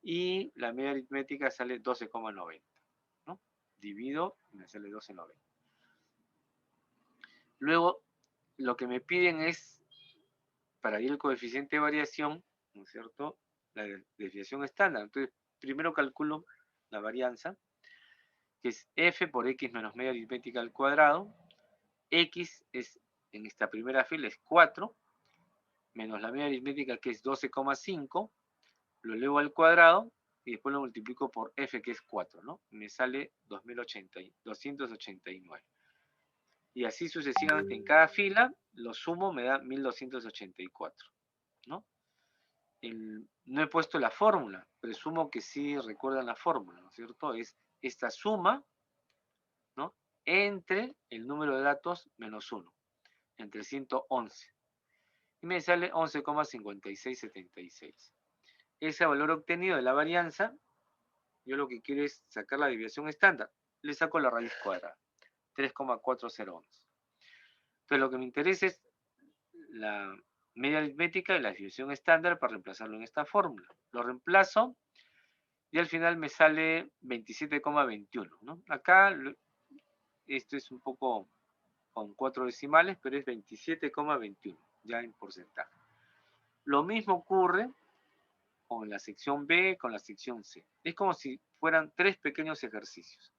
y la media aritmética sale 12,90, ¿no? Divido y me sale 12,90. Luego, lo que me piden es, para ir el coeficiente de variación, ¿no es cierto?, la desviación estándar. Entonces, primero calculo la varianza, que es F por X menos media aritmética al cuadrado. X es, en esta primera fila, es 4, menos la media aritmética, que es 12,5, lo elevo al cuadrado, y después lo multiplico por F, que es 4, ¿no? Me sale 289. Y así sucesivamente en cada fila, lo sumo, me da 1284, ¿no? No he puesto la fórmula, presumo que sí recuerdan la fórmula, ¿no es cierto? Es esta suma, ¿no?, entre el número de datos menos 1, entre 111. Y me sale 11,5676. Ese valor obtenido de la varianza, yo lo que quiero es sacar la desviación estándar. Le saco la raíz cuadrada, 3,401. Entonces lo que me interesa es la media aritmética y la desviación estándar para reemplazarlo en esta fórmula. Lo reemplazo y al final me sale 27,21, ¿no? Acá esto es un poco con 4 decimales, pero es 27,21, ya en porcentaje. Lo mismo ocurre con la sección B, con la sección C. Es como si fueran 3 pequeños ejercicios.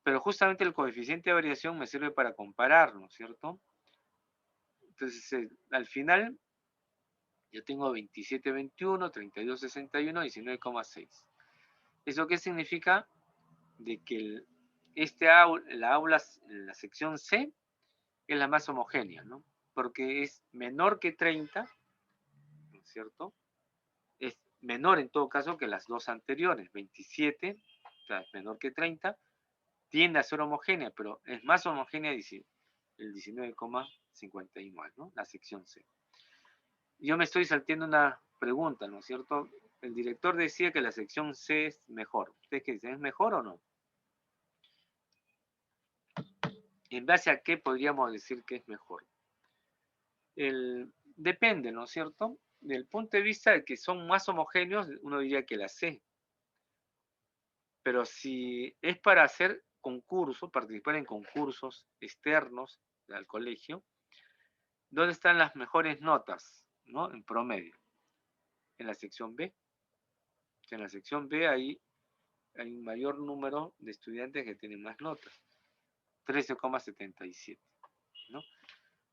Pero justamente el coeficiente de variación me sirve para comparar, ¿no es cierto? Entonces, al final, yo tengo 27,21, 32,61, 19,6. ¿Eso qué significa? De que la sección C es la más homogénea, ¿no? Porque es menor que 30, ¿no es cierto? Es menor en todo caso que las dos anteriores, 27, o sea, es menor que 30, tiende a ser homogénea, pero es más homogénea el 19,59, ¿no? La sección C. Yo me estoy saltando una pregunta, ¿no es cierto? El director decía que la sección C es mejor. ¿Ustedes qué dicen? ¿Es mejor o no? ¿En base a qué podríamos decir que es mejor? Depende, ¿no es cierto? Del punto de vista de que son más homogéneos, uno diría que la C. Pero si es para hacer concursos, participar en concursos externos al colegio, ¿dónde están las mejores notas, ¿no? En promedio. En la sección B. En la sección B hay un mayor número de estudiantes que tienen más notas. 13,77, ¿no?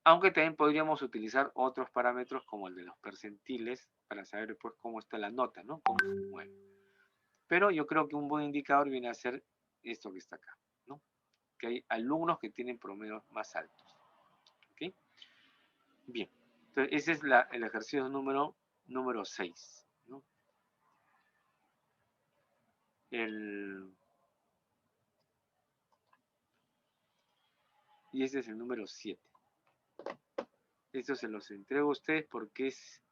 Aunque también podríamos utilizar otros parámetros como el de los percentiles para saber después cómo está la nota, ¿no? Cómo se mueve. Pero yo creo que un buen indicador viene a ser esto que está acá, ¿no? Que hay alumnos que tienen promedios más altos. ¿Ok? Bien. Entonces, ese es el ejercicio número 6, ¿no? Y ese es el número 7. Esto se los entrego a ustedes porque es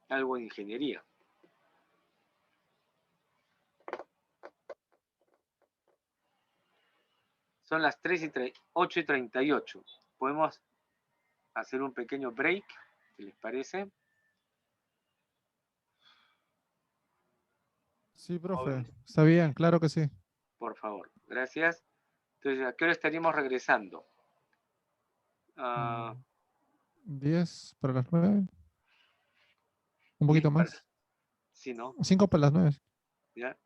algo de ingeniería. Son las 8:38. Podemos hacer un pequeño break, ¿qué les parece? Sí, profe. Jóvenes, Está bien, claro que sí. por favor, gracias. Entonces, ¿a qué hora estaríamos regresando? Mm, Ah, 10 para las 9. Un 10 poquito para, más. sí, ¿no? 5 para las 9. ¿Ya?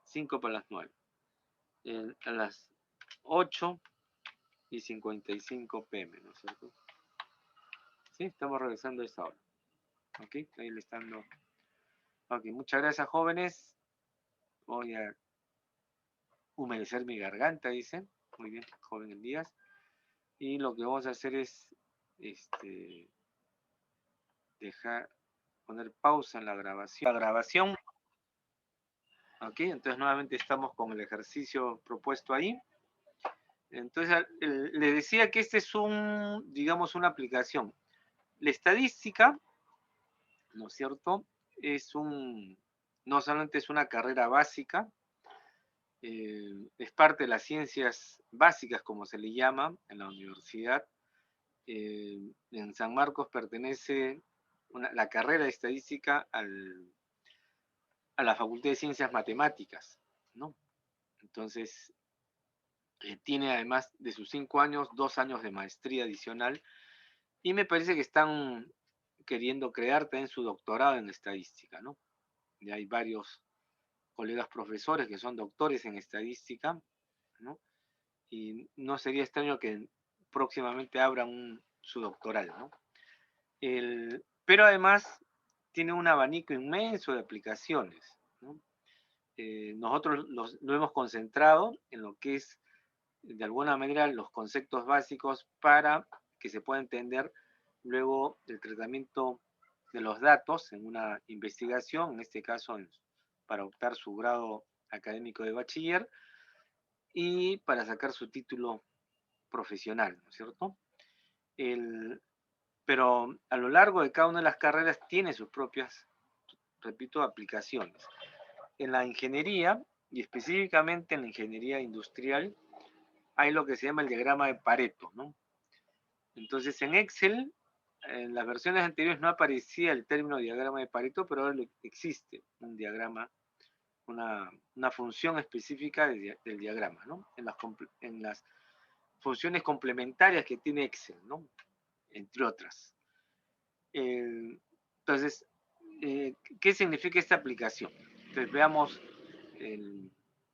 5 para las 9. A las 8:55 p.m., ¿no es cierto? Sí, estamos regresando a esta hora. ¿Ok? Ahí le están dando. Ok, muchas gracias, jóvenes. Voy a humedecer mi garganta, dice. Muy bien, joven Elías. Y lo que vamos a hacer es poner pausa en la grabación. Ok, entonces nuevamente estamos con el ejercicio propuesto ahí. Entonces, le decía que este es digamos, una aplicación. La estadística, ¿no es cierto? No solamente es una carrera básica, es parte de las ciencias básicas, como se le llama en la universidad. En San Marcos pertenece la carrera de estadística a la Facultad de Ciencias Matemáticas, ¿no? Entonces, tiene además de sus 5 años, 2 años de maestría adicional, y me parece que están queriendo crear también su doctorado en estadística, ¿no? Ya hay varios colegas profesores que son doctores en estadística, ¿no? Y no sería extraño que próximamente abran su doctoral, ¿no? Pero además tiene un abanico inmenso de aplicaciones, ¿no? Nosotros lo hemos concentrado en lo que es, de alguna manera, los conceptos básicos para que se pueda entender luego el tratamiento de los datos en una investigación, en este caso para optar su grado académico de bachiller y para sacar su título profesional, ¿no es cierto? Pero a lo largo de cada una de las carreras tiene sus propias, repito, aplicaciones. En la ingeniería, y específicamente en la ingeniería industrial, hay lo que se llama el diagrama de Pareto, ¿no? Entonces en Excel, en las versiones anteriores no aparecía el término diagrama de Pareto, pero ahora existe un diagrama, una función específica del diagrama, ¿no? En las funciones complementarias que tiene Excel, ¿no? Entre otras. Entonces, ¿qué significa esta aplicación? Entonces veamos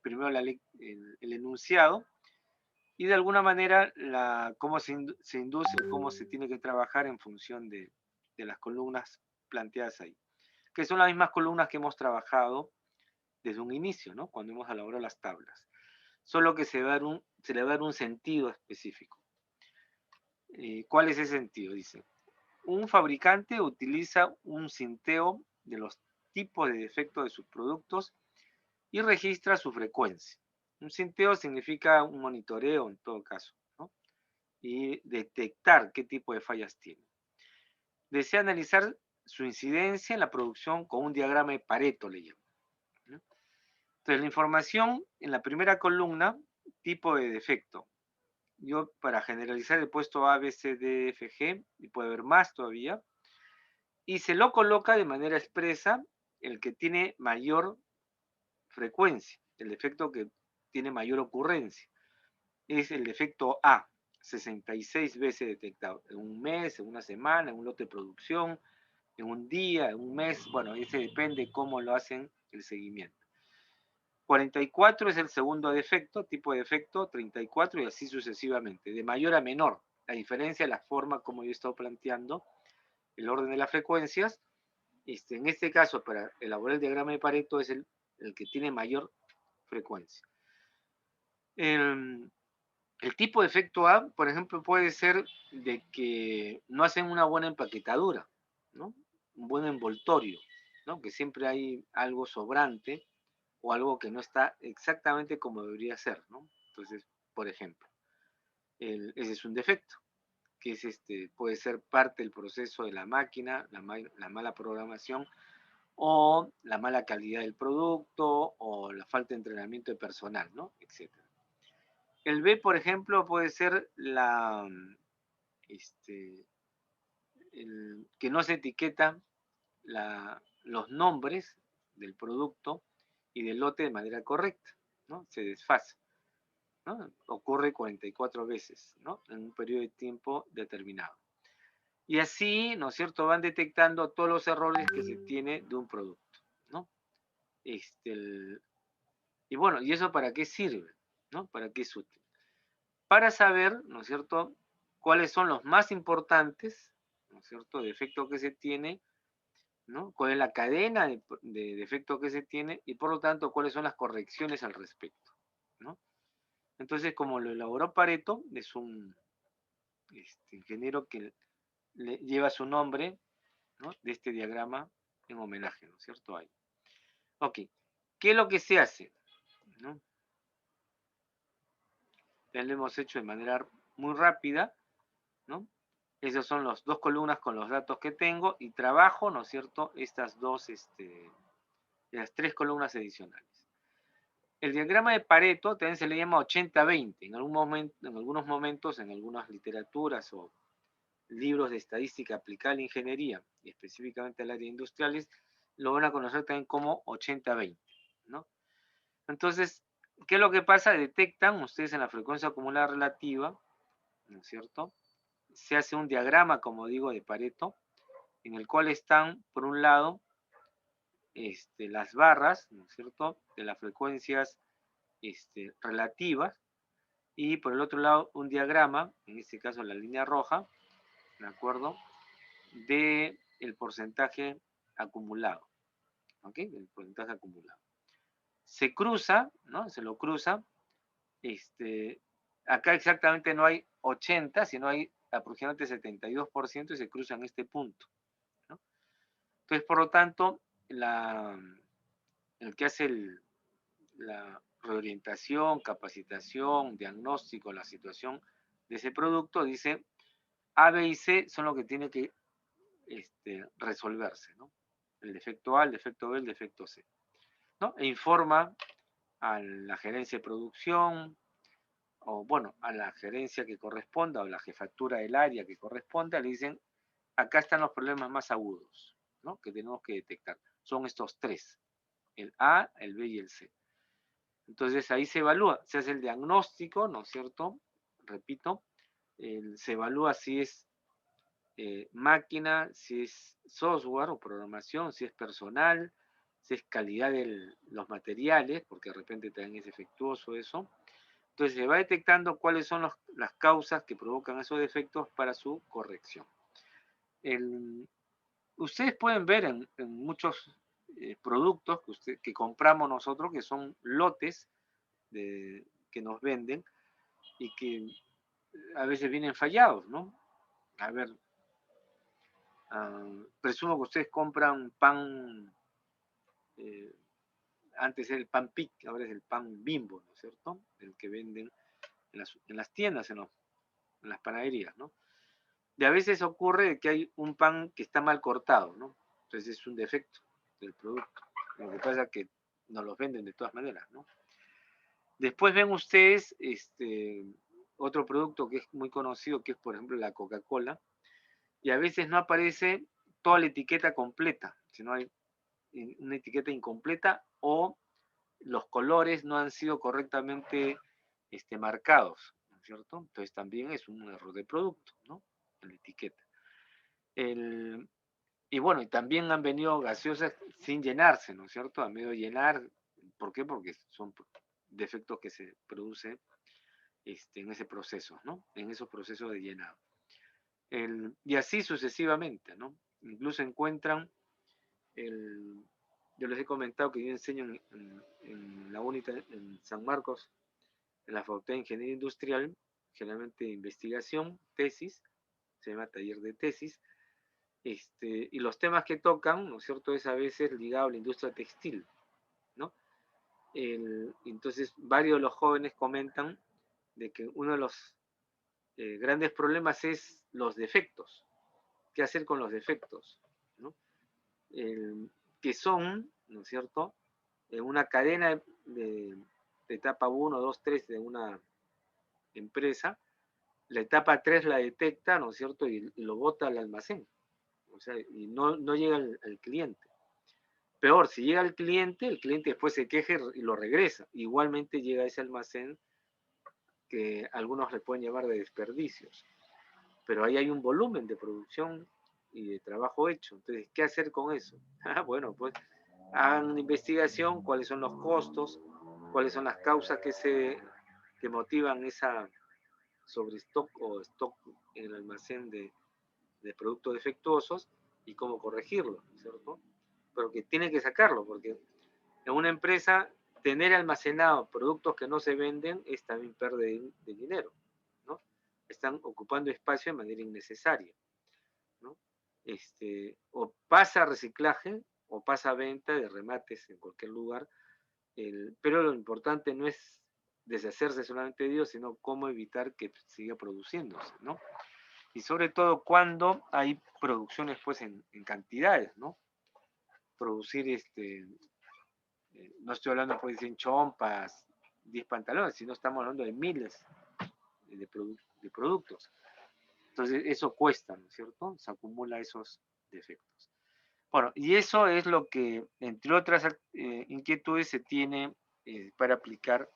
primero el enunciado y de alguna manera cómo se induce, cómo se tiene que trabajar en función de las columnas planteadas ahí, que son las mismas columnas que hemos trabajado desde un inicio, ¿no? Cuando hemos elaborado las tablas. Solo que se le va a dar un sentido específico. ¿Cuál es ese sentido? Dice, un fabricante utiliza un sinteo de los tipos de defectos de sus productos y registra su frecuencia. Un sinteo significa un monitoreo en todo caso, ¿no? Y detectar qué tipo de fallas tiene. Desea analizar su incidencia en la producción con un diagrama de Pareto, le llamo, ¿no? Entonces, la información en la primera columna, tipo de defecto. Yo, para generalizar, he puesto A, B, C, D, F, G, y puede haber más todavía, y se lo coloca de manera expresa el que tiene mayor frecuencia, el defecto que tiene mayor ocurrencia. Es el defecto A, 66 veces detectado, en un mes, en una semana, en un lote de producción, en un día, en un mes, bueno, ese depende cómo lo hacen el seguimiento. 44 es el segundo defecto, tipo de defecto, 34 y así sucesivamente, de mayor a menor. La diferencia es la forma como yo he estado planteando el orden de las frecuencias. En este caso, para elaborar el diagrama de Pareto, es el que tiene mayor frecuencia. El tipo de efecto A, por ejemplo, puede ser de que no hacen una buena empaquetadura, ¿no? Un buen envoltorio, ¿no? Que siempre hay algo sobrante o algo que no está exactamente como debería ser, ¿no? Entonces, por ejemplo, ese es un defecto, que es puede ser parte del proceso de la máquina, la mala programación, o la mala calidad del producto, o la falta de entrenamiento de personal, ¿no? Etcétera. El B, por ejemplo, puede ser que no se etiqueta los nombres del producto y del lote de manera correcta, ¿no? Se desfasa, ¿no? Ocurre 44 veces, ¿no? En un periodo de tiempo determinado. Y así, ¿no es cierto?, van detectando todos los errores que se tiene de un producto, ¿no? Y bueno, ¿y eso para qué sirve? ¿No? ¿Para qué es útil? Para saber, ¿no es cierto?, cuáles son los más importantes, ¿no es cierto?, defectos que se tiene, ¿no? Cuál es la cadena de defectos que se tiene y por lo tanto cuáles son las correcciones al respecto, ¿no? Entonces, como lo elaboró Pareto, es un ingeniero que lleva su nombre, ¿no?, de este diagrama en homenaje, ¿no es cierto? Ahí. Ok, ¿qué es lo que se hace? ¿No? Ya lo hemos hecho de manera muy rápida, ¿no? Esas son las dos columnas con los datos que tengo y trabajo, ¿no es cierto?, estas las tres columnas adicionales. El diagrama de Pareto también se le llama 80-20. En algunos momentos, en algunas literaturas o libros de estadística aplicada a la ingeniería y específicamente al área de industriales, lo van a conocer también como 80-20, ¿no? Entonces, ¿qué es lo que pasa? Detectan ustedes en la frecuencia acumulada relativa, ¿no es cierto? Se hace un diagrama, como digo, de Pareto, en el cual están, por un lado, las barras, ¿no es cierto?, de las frecuencias relativas, y por el otro lado un diagrama, en este caso la línea roja, ¿de acuerdo?, de el porcentaje acumulado, ¿ok? El porcentaje acumulado. Se cruza, ¿no? Se lo cruza, acá exactamente no hay 80, sino hay aproximadamente 72% y se cruza en este punto, ¿no? Entonces, por lo tanto, el que hace la reorientación, capacitación, diagnóstico, la situación de ese producto, dice A, B y C son lo que tiene que resolverse, ¿no? El defecto A, el defecto B, el defecto C, ¿no? E informa a la gerencia de producción, o bueno, a la gerencia que corresponda, o la jefatura del área que corresponda, le dicen, acá están los problemas más agudos, ¿no?, que tenemos que detectar. Son estos tres, el A, el B y el C. Entonces ahí se evalúa, se hace el diagnóstico, ¿no es cierto? Repito, se evalúa si es máquina, si es software o programación, si es personal, si es calidad de los materiales, porque de repente también es defectuoso eso. Entonces se va detectando cuáles son las causas que provocan esos defectos para su corrección. Ustedes pueden ver en muchos productos que compramos nosotros, que son lotes que nos venden y que a veces vienen fallados, ¿no? A ver, presumo que ustedes compran pan, antes era el pan Pic, ahora es el pan Bimbo, ¿no es cierto? El que venden en las tiendas, en las panaderías, ¿no? Y a veces ocurre que hay un pan que está mal cortado, ¿no? Entonces es un defecto del producto. Lo que pasa es que nos los venden de todas maneras, ¿no? Después ven ustedes otro producto que es muy conocido, que es por ejemplo la Coca-Cola, y a veces no aparece toda la etiqueta completa, sino hay una etiqueta incompleta o los colores no han sido correctamente marcados, ¿no es cierto? Entonces también es un error de producto, ¿no? En la etiqueta. Y bueno, y también han venido gaseosas sin llenarse, ¿no es cierto? A medio llenar. ¿Por qué? Porque son defectos que se producen en ese proceso, ¿no? En esos procesos de llenado. Y así sucesivamente, ¿no? Incluso encuentran, yo les he comentado que yo enseño en la UNITA, en San Marcos, en la Facultad de Ingeniería Industrial, generalmente investigación, tesis, se llama taller de tesis, y los temas que tocan, ¿no es cierto?, es a veces ligado a la industria textil, ¿no? Entonces, varios de los jóvenes comentan de que uno de los grandes problemas es los defectos. ¿Qué hacer con los defectos? ¿No? Que son, ¿no es cierto?, en una cadena de etapa 1, 2, 3 de una empresa, la etapa 3 la detecta, ¿no es cierto?, y lo bota al almacén. O sea, y no llega al cliente. Peor, si llega al cliente, el cliente después se queje y lo regresa. Igualmente llega a ese almacén que algunos le pueden llamar de desperdicios. Pero ahí hay un volumen de producción y de trabajo hecho. Entonces, ¿qué hacer con eso? Bueno, pues hagan una investigación, cuáles son los costos, cuáles son las causas que motivan esa sobrestock o stock en el almacén de productos defectuosos y cómo corregirlo, ¿cierto? Pero que tiene que sacarlo, porque en una empresa tener almacenado productos que no se venden es también pérdida de dinero, ¿no? Están ocupando espacio de manera innecesaria, ¿no? O pasa a reciclaje o pasa a venta de remates en cualquier lugar, pero lo importante no es deshacerse solamente de ellos, sino cómo evitar que siga produciéndose, ¿no? Y sobre todo cuando hay producciones pues en cantidades, ¿no? Producir no estoy hablando pues de chompas, 10 pantalones, sino estamos hablando de miles de productos. Entonces eso cuesta, ¿no es cierto? Se acumula esos defectos. Bueno, y eso es lo que, entre otras inquietudes, se tiene para aplicar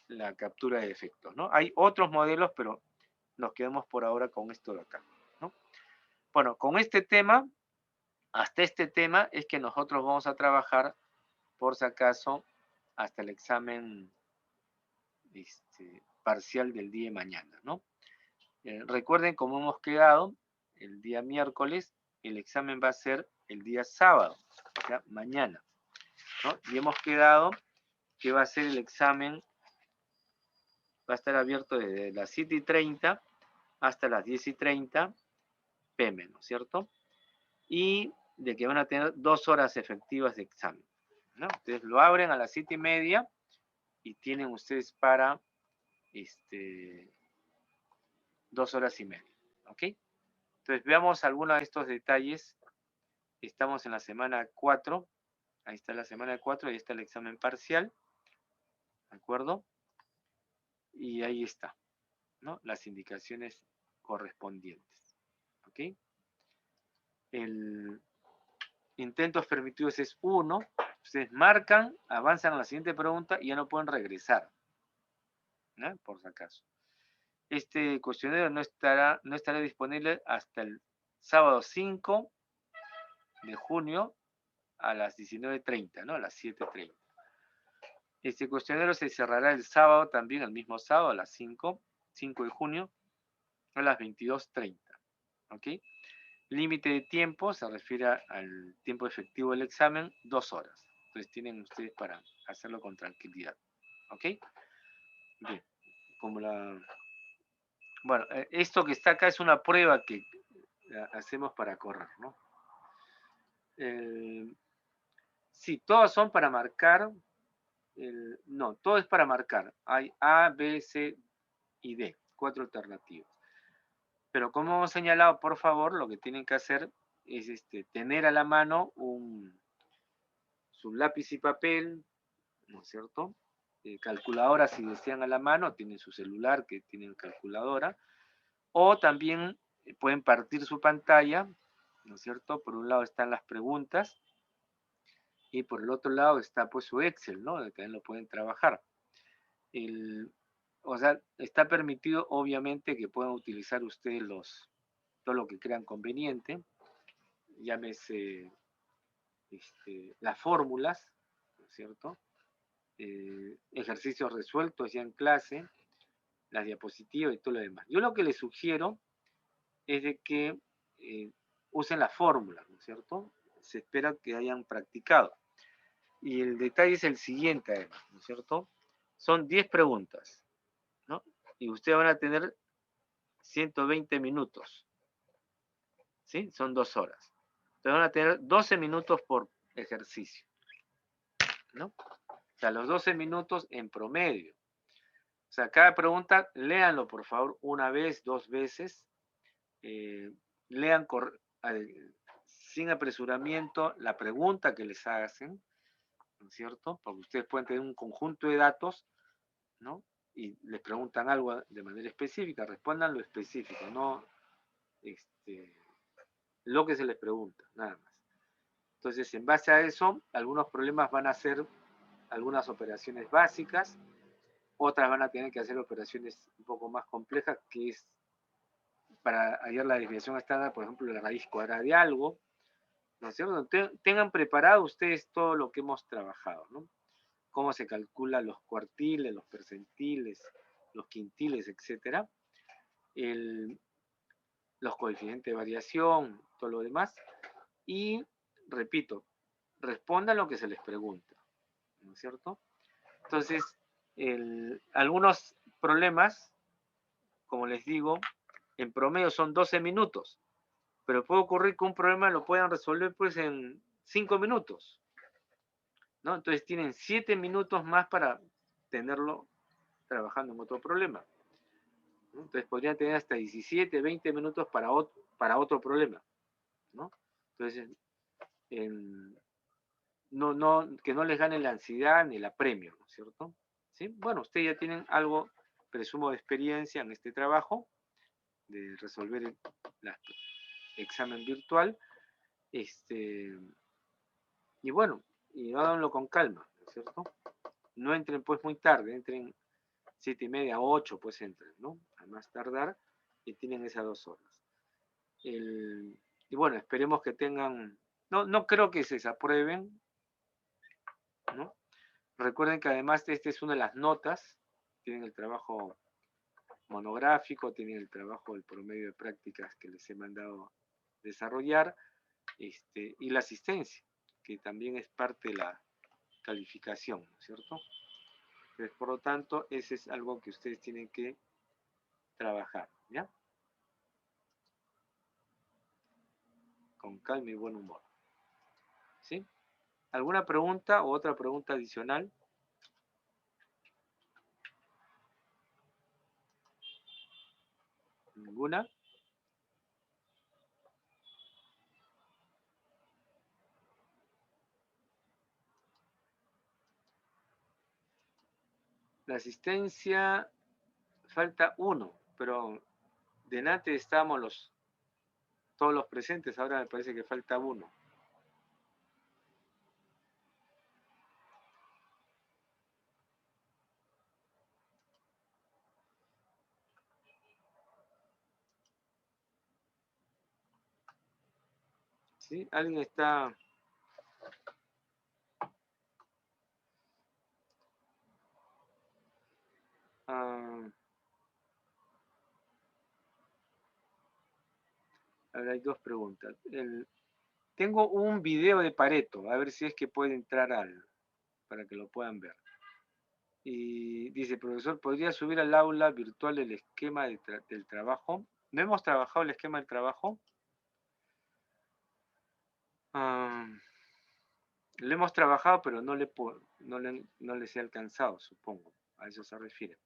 la captura de defectos, ¿no? Hay otros modelos, pero nos quedamos por ahora con esto de acá, ¿no? Bueno, con este tema, hasta este tema es que nosotros vamos a trabajar, por si acaso, hasta el examen parcial del día de mañana, ¿no? Recuerden cómo hemos quedado el día miércoles, el examen va a ser el día sábado, o sea, mañana, ¿no? Y hemos quedado que va a ser el examen, va a estar abierto desde las 7:30 hasta las 10:30 pm, ¿no es cierto? Y de que van a tener 2 horas efectivas de examen, ¿no? Entonces lo abren a las 7:30 y tienen ustedes para 2 horas y media, ¿ok? Entonces veamos algunos de estos detalles. Estamos en la semana 4, ahí está la semana 4, ahí está el examen parcial, ¿de acuerdo? Y ahí está, ¿no? Las indicaciones correspondientes, ¿ok? El intentos permitidos es 1, ustedes marcan, avanzan a la siguiente pregunta y ya no pueden regresar, ¿no? Por si acaso. Este cuestionario no estará disponible hasta el sábado 5 de junio a las 19:30, ¿no? A las 7:30. Este cuestionario se cerrará el sábado también, el mismo sábado, a las 5 de junio, a las 22:30. ¿Ok? Límite de tiempo se refiere al tiempo efectivo del examen, 2 horas. Entonces tienen ustedes para hacerlo con tranquilidad. ¿Ok? Bien. Bueno, esto que está acá es una prueba que hacemos para correr, ¿no? Sí, todas son para marcar. No, todo es para marcar. Hay A, B, C y D, 4 alternativas. Pero como hemos señalado, por favor, lo que tienen que hacer es tener a la mano su lápiz y papel, ¿no es cierto? Calculadora, si desean a la mano, tienen su celular que tiene calculadora, o también pueden partir su pantalla, ¿no es cierto? Por un lado están las preguntas y por el otro lado está pues su Excel, ¿no? También lo pueden trabajar. O sea, está permitido obviamente que puedan utilizar ustedes todo lo que crean conveniente, llámese las fórmulas, ¿no es cierto? Ejercicios resueltos ya en clase, las diapositivas y todo lo demás. Yo lo que les sugiero es de que usen las fórmulas, ¿no es cierto? Se espera que hayan practicado. Y el detalle es el siguiente, además, ¿no es cierto? Son 10 preguntas, ¿no? Y ustedes van a tener 120 minutos, ¿sí? Son 2 horas. Entonces van a tener 12 minutos por ejercicio, ¿no? O sea, los 12 minutos en promedio. O sea, cada pregunta, léanlo por favor una vez, 2 veces. Lean sin apresuramiento la pregunta que les hacen, ¿no es cierto? Porque ustedes pueden tener un conjunto de datos, ¿no? Y les preguntan algo de manera específica, respondan lo específico, no lo que se les pregunta, nada más. Entonces, en base a eso, algunos problemas van a ser algunas operaciones básicas, otras van a tener que hacer operaciones un poco más complejas, que es para hallar la desviación estándar, por ejemplo, la raíz cuadrada de algo, ¿no es cierto? Tengan preparado ustedes todo lo que hemos trabajado, ¿no? Cómo se calculan los cuartiles, los percentiles, los quintiles, etcétera, los coeficientes de variación, todo lo demás, y repito, respondan lo que se les pregunta, ¿no es cierto? Entonces, algunos problemas, como les digo, en promedio son 12 minutos, pero puede ocurrir que un problema lo puedan resolver pues en 5 minutos, ¿no? Entonces tienen 7 minutos más para tenerlo trabajando en otro problema, ¿no? Entonces podrían tener hasta 17, 20 minutos para otro problema, ¿no? Entonces, que no les gane la ansiedad ni el apremio, ¿no es cierto? ¿Sí? Bueno, ustedes ya tienen algo, presumo, de experiencia en este trabajo, de resolver el examen virtual, y bueno, y háganlo con calma, ¿no es cierto? No entren pues muy tarde, entren 7:30, 8, pues entren, ¿no? A más tardar, y tienen esas 2 horas. Y bueno, esperemos que tengan, no creo que se desaprueben, ¿no? Recuerden que además esta es una de las notas, tienen el trabajo monográfico, tienen el trabajo del promedio de prácticas que les he mandado desarrollar, y la asistencia, que también es parte de la calificación, ¿no es cierto? Entonces, por lo tanto, ese es algo que ustedes tienen que trabajar, ¿ya? Con calma y buen humor, ¿sí? ¿Alguna pregunta o otra pregunta adicional? ¿Ninguna? La asistencia, falta uno, pero delante estábamos todos los presentes, ahora me parece que falta uno. ¿Sí? ¿Alguien está Ahora hay dos preguntas. Tengo un video de Pareto, a ver si es que puede entrar para que lo puedan ver. Y dice, profesor, ¿podría subir al aula virtual el esquema del trabajo? ¿No hemos trabajado el esquema del trabajo? Ah, lo hemos trabajado, pero no les he alcanzado, supongo. A eso se refiere.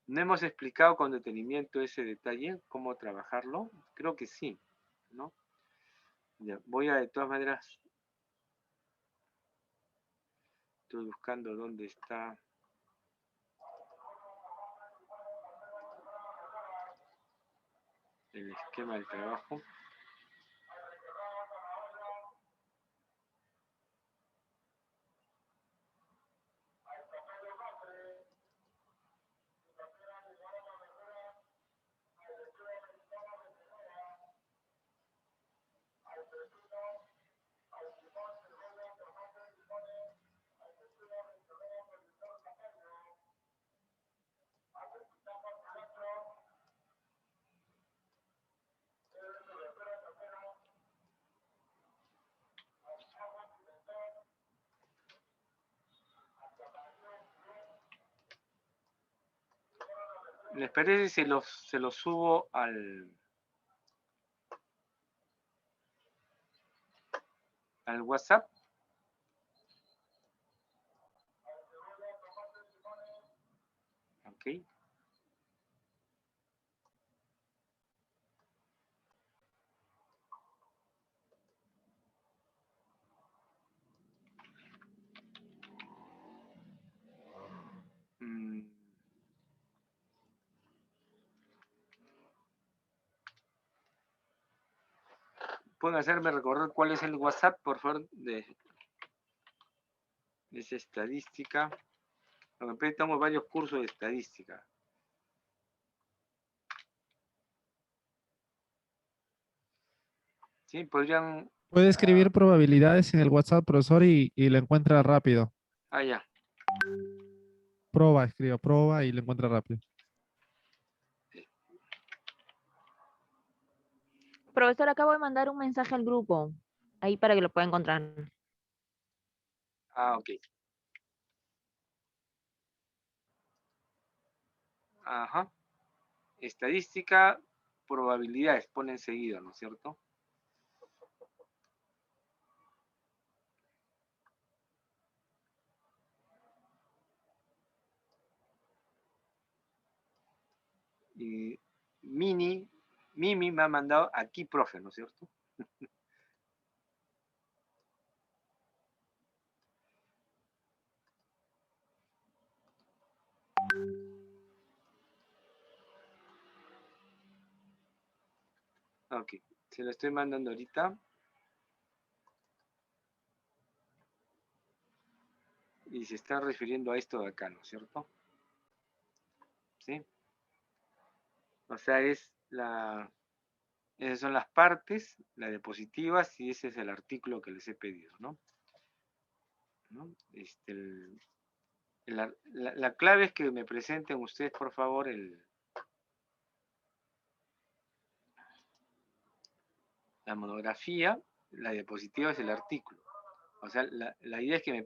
¿No hemos explicado con detenimiento ese detalle, cómo trabajarlo? Creo que sí, ¿no? Ya, voy a, de todas maneras, estoy buscando dónde está el esquema del trabajo. ¿Les parece si se los subo al WhatsApp? Ok. Mm, ¿Pueden hacerme recordar cuál es el WhatsApp, por favor, de esa estadística? Porque tengo varios cursos de estadística. ¿Sí? Podrían... Puede escribir probabilidades en el WhatsApp, profesor, y lo encuentra rápido. Ya. Escriba prueba y lo encuentra rápido. Profesor, acabo de mandar un mensaje al grupo, ahí para que lo pueda encontrar. Ok. Ajá. Estadística, probabilidades, ponen seguido, ¿no es cierto? Y Mimi me ha mandado aquí, profe, ¿no es cierto? Ok, se lo estoy mandando ahorita. Y se está refiriendo a esto de acá, ¿no es cierto? ¿Sí? O sea, esas son las partes, las diapositivas, y ese es el artículo que les he pedido, ¿no? La clave es que me presenten ustedes, por favor, la monografía, la diapositiva es el artículo. O sea, la idea es que me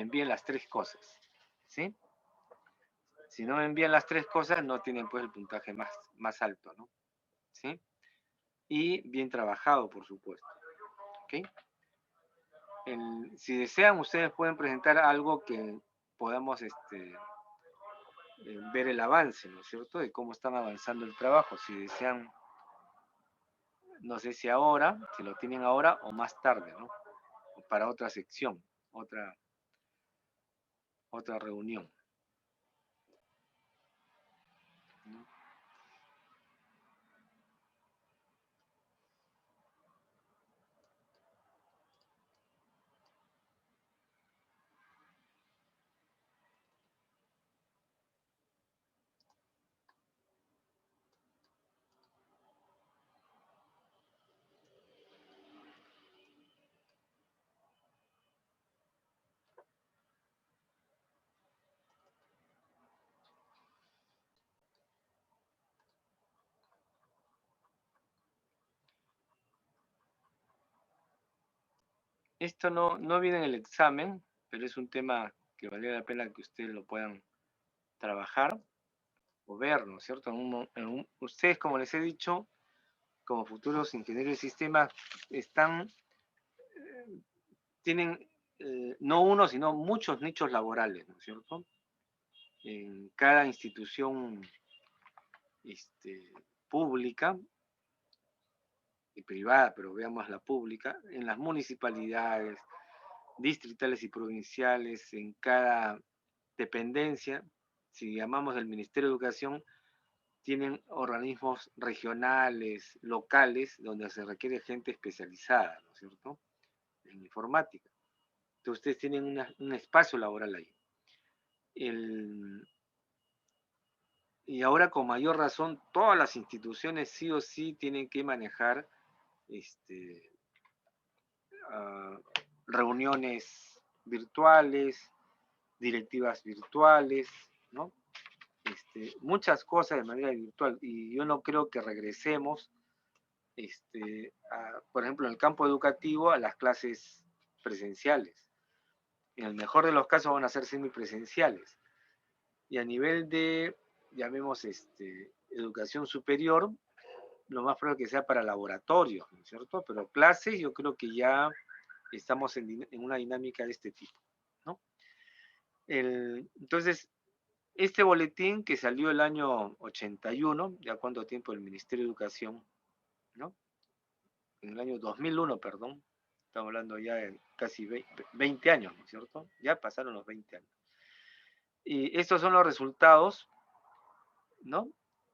envíen las tres cosas, ¿sí? Si no me envían las tres cosas, no tienen pues el puntaje más alto, ¿no? ¿Sí? Y bien trabajado, por supuesto. ¿Ok? Si desean, ustedes pueden presentar algo que podamos ver el avance, ¿no es cierto? De cómo están avanzando el trabajo. Si desean, no sé si ahora, si lo tienen ahora o más tarde, ¿no? O para otra sección, otra reunión. ¿No? Esto no viene en el examen, pero es un tema que vale la pena que ustedes lo puedan trabajar o ver, ¿no es cierto? Ustedes, como les he dicho, como futuros ingenieros de sistemas, tienen no uno, sino muchos nichos laborales, ¿no es cierto? En cada institución pública y privada, pero veamos la pública, en las municipalidades, distritales y provinciales, en cada dependencia, si llamamos el Ministerio de Educación, tienen organismos regionales, locales, donde se requiere gente especializada, ¿no es cierto?, en informática. Entonces ustedes tienen un espacio laboral ahí. Y ahora con mayor razón, todas las instituciones sí o sí tienen que manejar reuniones virtuales, directivas virtuales, ¿no? Muchas cosas de manera virtual, y yo no creo que regresemos, por ejemplo, en el campo educativo, a las clases presenciales. En el mejor de los casos van a ser semipresenciales. Y a nivel de, llamemos, educación superior, lo más probable es que sea para laboratorios, ¿no es cierto? Pero clases yo creo que ya estamos en una dinámica de este tipo, ¿no? Entonces, este boletín que salió el año 81, ya cuánto tiempo el Ministerio de Educación, ¿no? En el año 2001, perdón, estamos hablando ya de casi 20 años, ¿no es cierto? Ya pasaron los 20 años. Y estos son los resultados, ¿no?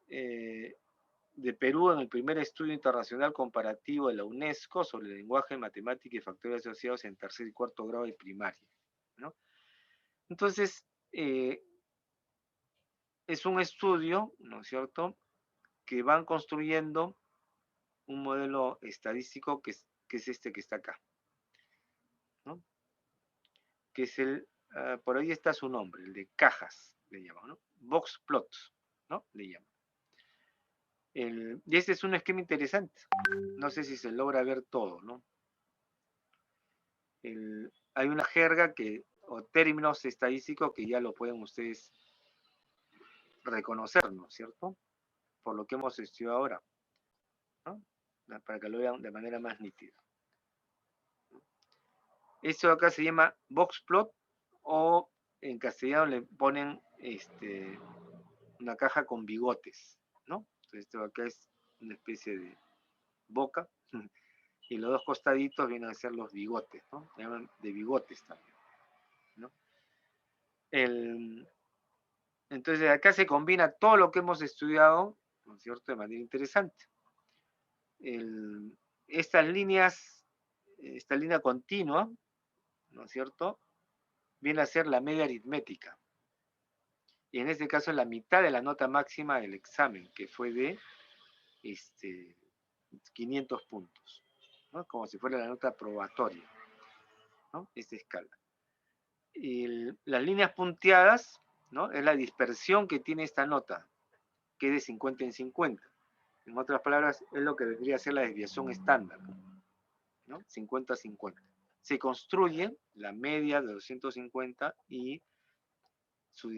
De Perú en el primer estudio internacional comparativo de la UNESCO sobre el lenguaje, matemática y factores asociados en tercer y cuarto grado de primaria, ¿no? Entonces, es un estudio, ¿no es cierto?, que van construyendo un modelo estadístico que es este que está acá, ¿no? Que es por ahí está su nombre, el de cajas, le llaman, ¿no? Box plots, ¿no? Le llaman. Y este es un esquema interesante. No sé si se logra ver todo, ¿no? Hay una jerga o términos estadísticos que ya lo pueden ustedes reconocer, ¿no es cierto?, por lo que hemos estudiado ahora, ¿no? Para que lo vean de manera más nítida. Esto acá se llama box plot, o en castellano le ponen una caja con bigotes, ¿no? Entonces esto acá es una especie de boca, y los dos costaditos vienen a ser los bigotes, ¿no? Se llaman de bigotes también, ¿no? Entonces acá se combina todo lo que hemos estudiado, ¿no es cierto?, de manera interesante. Estas líneas, esta línea continua, ¿no es cierto?, viene a ser la media aritmética. Y en este caso es la mitad de la nota máxima del examen, que fue de 500 puntos, ¿no? Como si fuera la nota probatoria, ¿no? Esta escala. Y las líneas punteadas, ¿no?, es la dispersión que tiene esta nota, que es de 50 en 50. En otras palabras, es lo que debería ser la desviación estándar, ¿no? 50-50. Se construye la media de 250 y su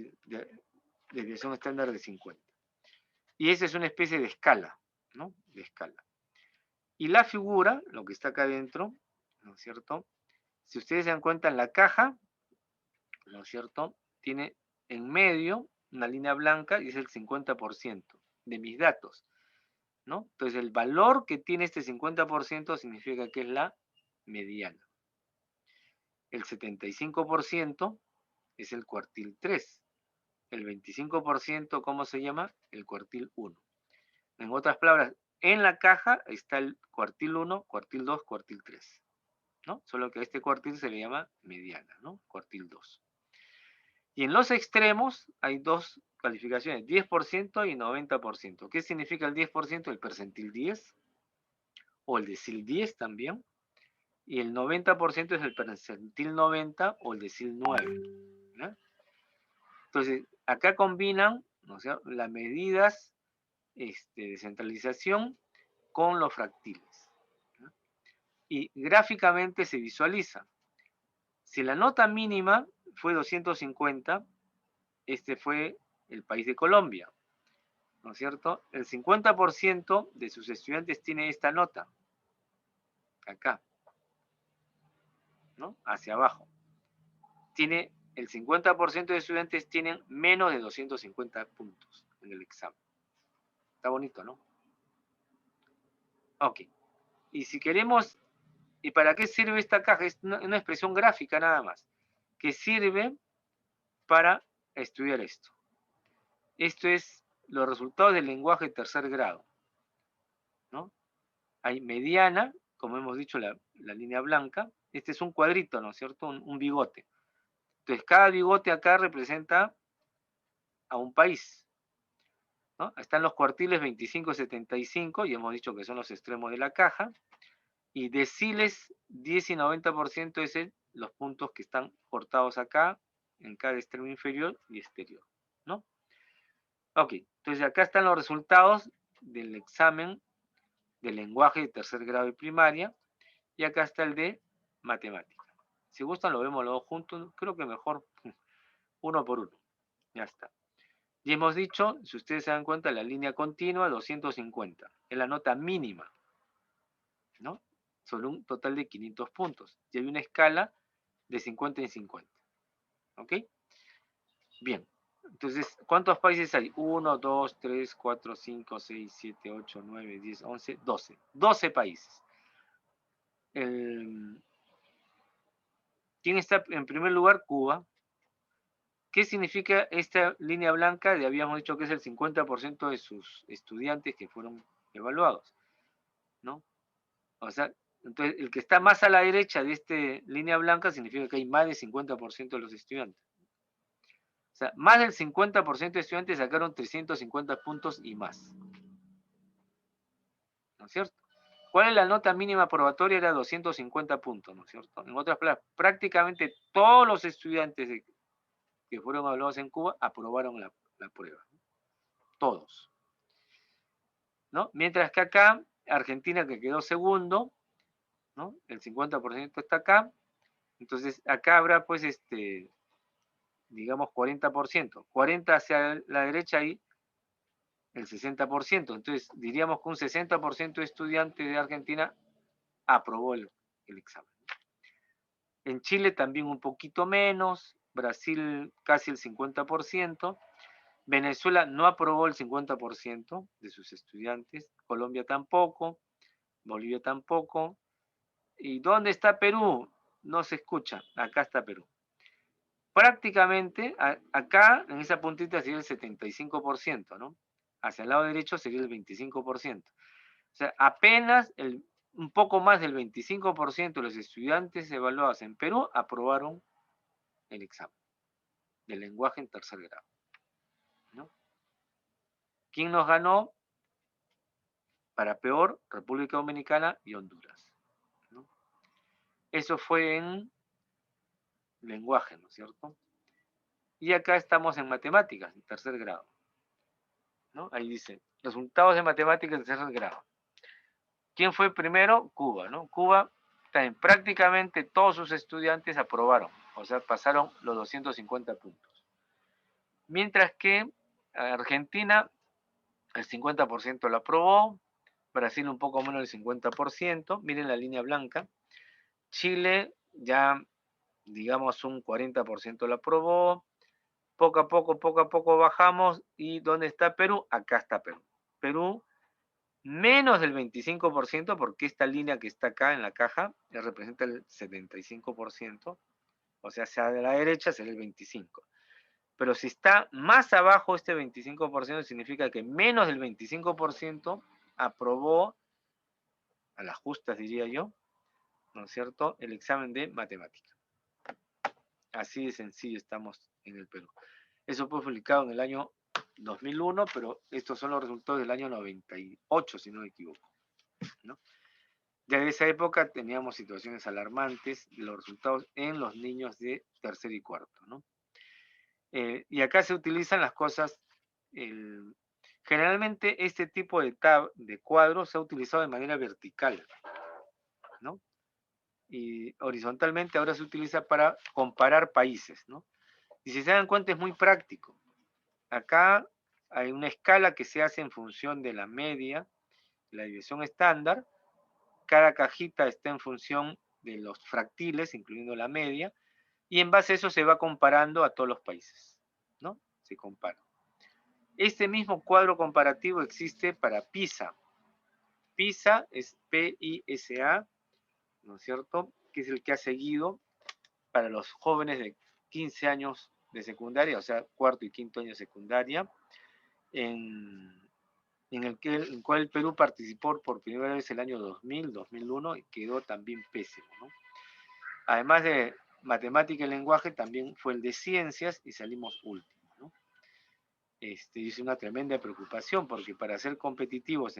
desviación estándar de 50. Y esa es una especie de escala, ¿no? De escala. Y la figura, lo que está acá adentro, ¿no es cierto?, si ustedes se dan cuenta, en la caja, ¿no es cierto?, tiene en medio una línea blanca y es el 50% de mis datos, ¿no? Entonces el valor que tiene este 50% significa que es la mediana. El 75% es el cuartil 3. El 25%, ¿cómo se llama? El cuartil 1. En otras palabras, en la caja está el cuartil 1, cuartil 2, cuartil 3, ¿no? Solo que a este cuartil se le llama mediana, ¿no? Cuartil 2. Y en los extremos hay dos calificaciones, 10% y 90%. ¿Qué significa el 10%? El percentil 10, o el decil 10 también. Y el 90% es el percentil 90 o el decil 9, ¿no? Entonces, acá combinan, ¿no?, las medidas de centralización con los fractiles, ¿no? y gráficamente se visualiza. Si la nota mínima fue 250, este fue el país de Colombia, ¿no es cierto? El 50% de sus estudiantes tiene esta nota, acá, ¿no? Hacia abajo. Tiene el 50% de estudiantes tienen menos de 250 puntos en el examen. Está bonito, ¿no? Ok. Y si queremos, ¿y para qué sirve esta caja? Es una expresión gráfica nada más, que sirve para estudiar esto. Esto es los resultados del lenguaje de tercer grado, ¿no? Hay mediana, como hemos dicho, la línea blanca. Este es un cuadrito, ¿no es cierto? Un bigote. Entonces, cada bigote acá representa a un país, ¿no? Están los cuartiles 25 y 75, y hemos dicho que son los extremos de la caja. Y deciles 10 y 90% es los puntos que están cortados acá, en cada extremo inferior y exterior, ¿no? Ok, entonces acá están los resultados del examen de lenguaje de tercer grado de primaria, y acá está el de matemática. Si gustan lo vemos los dos juntos, creo que mejor uno por uno. Ya está. Y hemos dicho, si ustedes se dan cuenta, la línea continua 250, es la nota mínima, ¿no? Sobre un total de 500 puntos. Y hay una escala de 50 en 50. ¿Ok? Bien. Entonces, ¿cuántos países hay? 1, 2, 3, 4, 5, 6, 7, 8, 9, 10, 11, 12. 12 países. ¿Quién está en primer lugar? Cuba. ¿Qué significa esta línea blanca? Habíamos dicho que es el 50% de sus estudiantes que fueron evaluados, ¿no? O sea, entonces el que está más a la derecha de esta línea blanca significa que hay más del 50% de los estudiantes. O sea, más del 50% de estudiantes sacaron 350 puntos y más. ¿No es cierto? ¿Cuál es la nota mínima probatoria? Era 250 puntos, ¿no es cierto? En otras palabras, prácticamente todos los estudiantes que fueron evaluados en Cuba aprobaron la prueba. Todos. ¿No? Mientras que acá, Argentina, que quedó segundo, ¿no? El 50% está acá. Entonces, acá habrá, pues, digamos, 40%. 40 hacia la derecha y el 60%. Entonces, diríamos que un 60% de estudiantes de Argentina aprobó el examen. En Chile también un poquito menos, Brasil casi el 50%, Venezuela no aprobó el 50% de sus estudiantes, Colombia tampoco, Bolivia tampoco. ¿Y dónde está Perú? No se escucha, acá está Perú. Prácticamente, acá en esa puntita sería el 75%, ¿no? Hacia el lado derecho sería el 25%. O sea, apenas un poco más del 25% de los estudiantes evaluados en Perú aprobaron el examen de lenguaje en tercer grado, ¿no? ¿Quién nos ganó? Para peor, República Dominicana y Honduras, ¿no? Eso fue en lenguaje, ¿no es cierto? Y acá estamos en matemáticas, en tercer grado, ¿no? Ahí dice, resultados de matemáticas en tercer grado. ¿Quién fue primero? Cuba, ¿no? Cuba, prácticamente todos sus estudiantes aprobaron, o sea, pasaron los 250 puntos. Mientras que Argentina, el 50% lo aprobó, Brasil un poco menos del 50%, miren la línea blanca. Chile ya, digamos, un 40% lo aprobó, poco a poco bajamos, y ¿dónde está Perú? Acá está Perú. Perú, menos del 25%, porque esta línea que está acá en la caja representa el 75%, o sea, hacia la derecha será el 25%. Pero si está más abajo este 25%, significa que menos del 25% aprobó, a las justas diría yo, ¿no es cierto?, el examen de matemática. Así de sencillo estamos en el Perú. Eso fue publicado en el año 2001, pero estos son los resultados del año 98, si no me equivoco, ¿no? Ya de esa época teníamos situaciones alarmantes de los resultados en los niños de tercer y cuarto, ¿no? Y acá se utilizan las cosas, generalmente este tipo de cuadros se ha utilizado de manera vertical, ¿no? y horizontalmente ahora se utiliza para comparar países, ¿no? Y si se dan cuenta es muy práctico. Acá hay una escala que se hace en función de la media, la división estándar. Cada cajita está en función de los fractiles, incluyendo la media, y en base a eso se va comparando a todos los países, ¿no? Se compara. Este mismo cuadro comparativo existe para PISA. PISA es P-I-S-A, ¿no es cierto? Que es el que ha seguido para los jóvenes de 15 años de secundaria, o sea, cuarto y quinto año de secundaria, en el cual el Perú participó por primera vez el año 2000, 2001 y quedó también pésimo, ¿no? Además de matemática y lenguaje, también fue el de ciencias y salimos últimos, ¿no? Es una tremenda preocupación porque para ser competitivos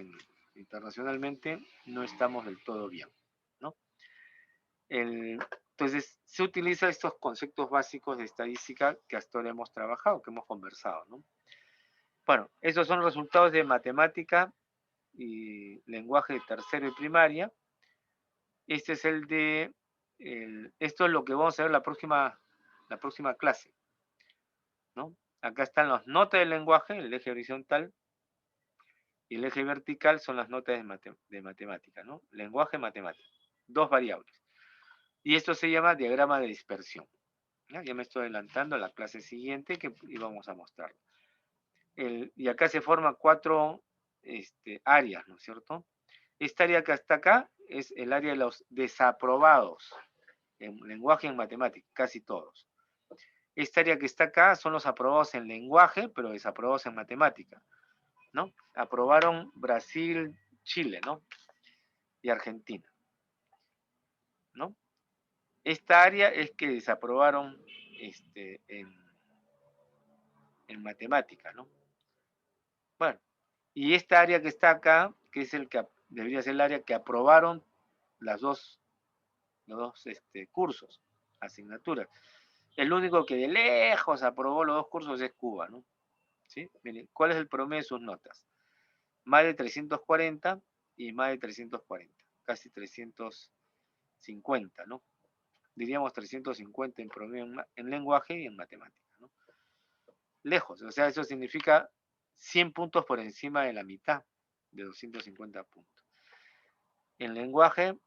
internacionalmente no estamos del todo bien, ¿no? Entonces, se utilizan estos conceptos básicos de estadística que hasta ahora hemos trabajado, que hemos conversado, ¿no? Bueno, esos son los resultados de matemática y lenguaje de tercero y primaria. Este es esto es lo que vamos a ver la próxima clase, ¿no? Acá están las notas del lenguaje, el eje horizontal, y el eje vertical son las notas de matemática, ¿no? Lenguaje, matemática. Dos variables. Y esto se llama diagrama de dispersión. Ya me estoy adelantando a la clase siguiente que íbamos a mostrar. Y acá se forman cuatro áreas, ¿no es cierto? Esta área que está acá es el área de los desaprobados en lenguaje y en matemática, casi todos. Esta área que está acá son los aprobados en lenguaje, pero desaprobados en matemática, ¿no? Aprobaron Brasil, Chile, ¿no? Y Argentina, ¿no? Esta área es que desaprobaron en matemática, ¿no? Bueno, y esta área que está acá, que es debería ser el área que aprobaron los dos cursos, asignaturas. El único que de lejos aprobó los dos cursos es Cuba, ¿no? ¿Sí? Miren, ¿cuál es el promedio de sus notas? Más de 340 y más de 340, casi 350, ¿no? Diríamos 350 en promedio en lenguaje y en matemática, ¿no? Lejos, o sea, eso significa 100 puntos por encima de la mitad de 250 puntos. En lenguaje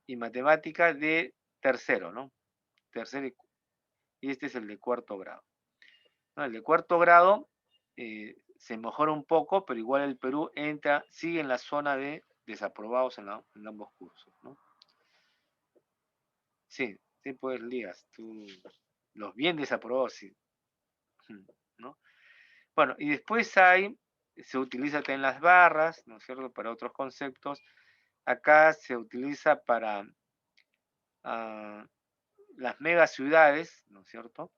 y matemática de tercero, ¿no? Tercero y este es el de cuarto grado. ¿No? El de cuarto grado se mejora un poco, pero igual el Perú sigue en la zona de desaprobados en ambos cursos, ¿no? Sí, sí, pues Lías, los bien desaprobados, sí, ¿no? Bueno, y después se utiliza también las barras, ¿no es cierto?, para otros conceptos. Acá se utiliza para las megaciudades, ¿no es cierto?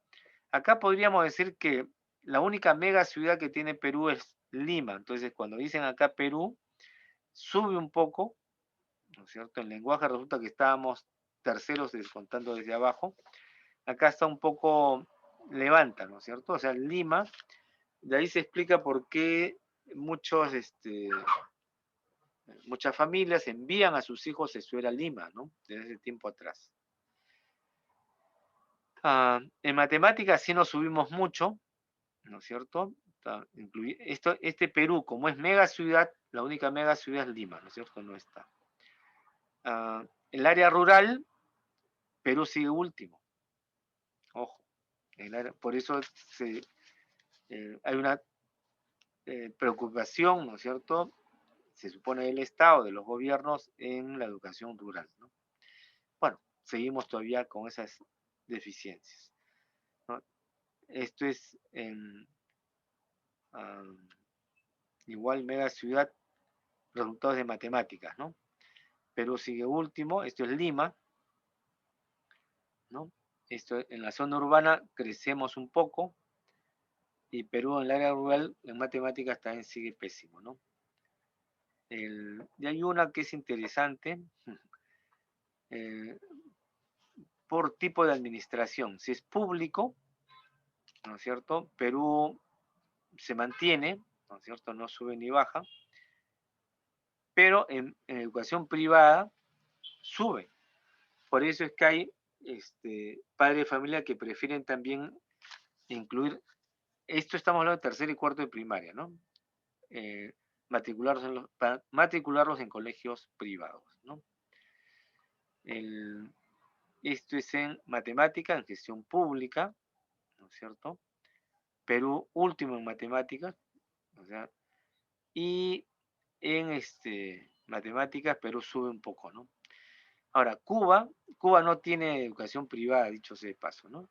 Acá podríamos decir que la única megaciudad que tiene Perú es Lima. Entonces, cuando dicen acá Perú, sube un poco, ¿no es cierto? En lenguaje resulta que estábamos terceros contando desde abajo. Acá está un poco, levanta, ¿no es cierto? O sea, Lima, de ahí se explica por qué muchas familias envían a sus hijos a estudiar a Lima, ¿no? Desde ese tiempo atrás. En matemáticas sí nos subimos mucho, ¿no es cierto? Este Perú, como es mega ciudad, la única mega ciudad es Lima, ¿no es cierto? No está. El área rural, Perú sigue último. Ojo. Por eso hay una preocupación, ¿no es cierto? Se supone del Estado, de los gobiernos, en la educación rural, ¿no? Bueno, seguimos todavía con esas deficiencias, ¿no? Esto es igual mega ciudad, resultados de matemáticas, ¿no? Perú sigue último, esto es Lima, ¿no? Esto en la zona urbana crecemos un poco y Perú en el área rural en matemáticas también sigue pésimo, ¿no? Y hay una que es interesante por tipo de administración. Si es público, ¿no es cierto? Perú se mantiene, ¿no es cierto? No sube ni baja, pero en educación privada sube. Por eso es que hay padres de familia que prefieren también incluir, esto estamos hablando de tercero y cuarto de primaria, ¿no? Matricularlos en colegios privados, ¿no? Esto es en matemática, en gestión pública, ¿no es cierto? Perú último en matemáticas, o sea, y en matemáticas Perú sube un poco, ¿no? Ahora, Cuba no tiene educación privada, dicho sea de paso, ¿no?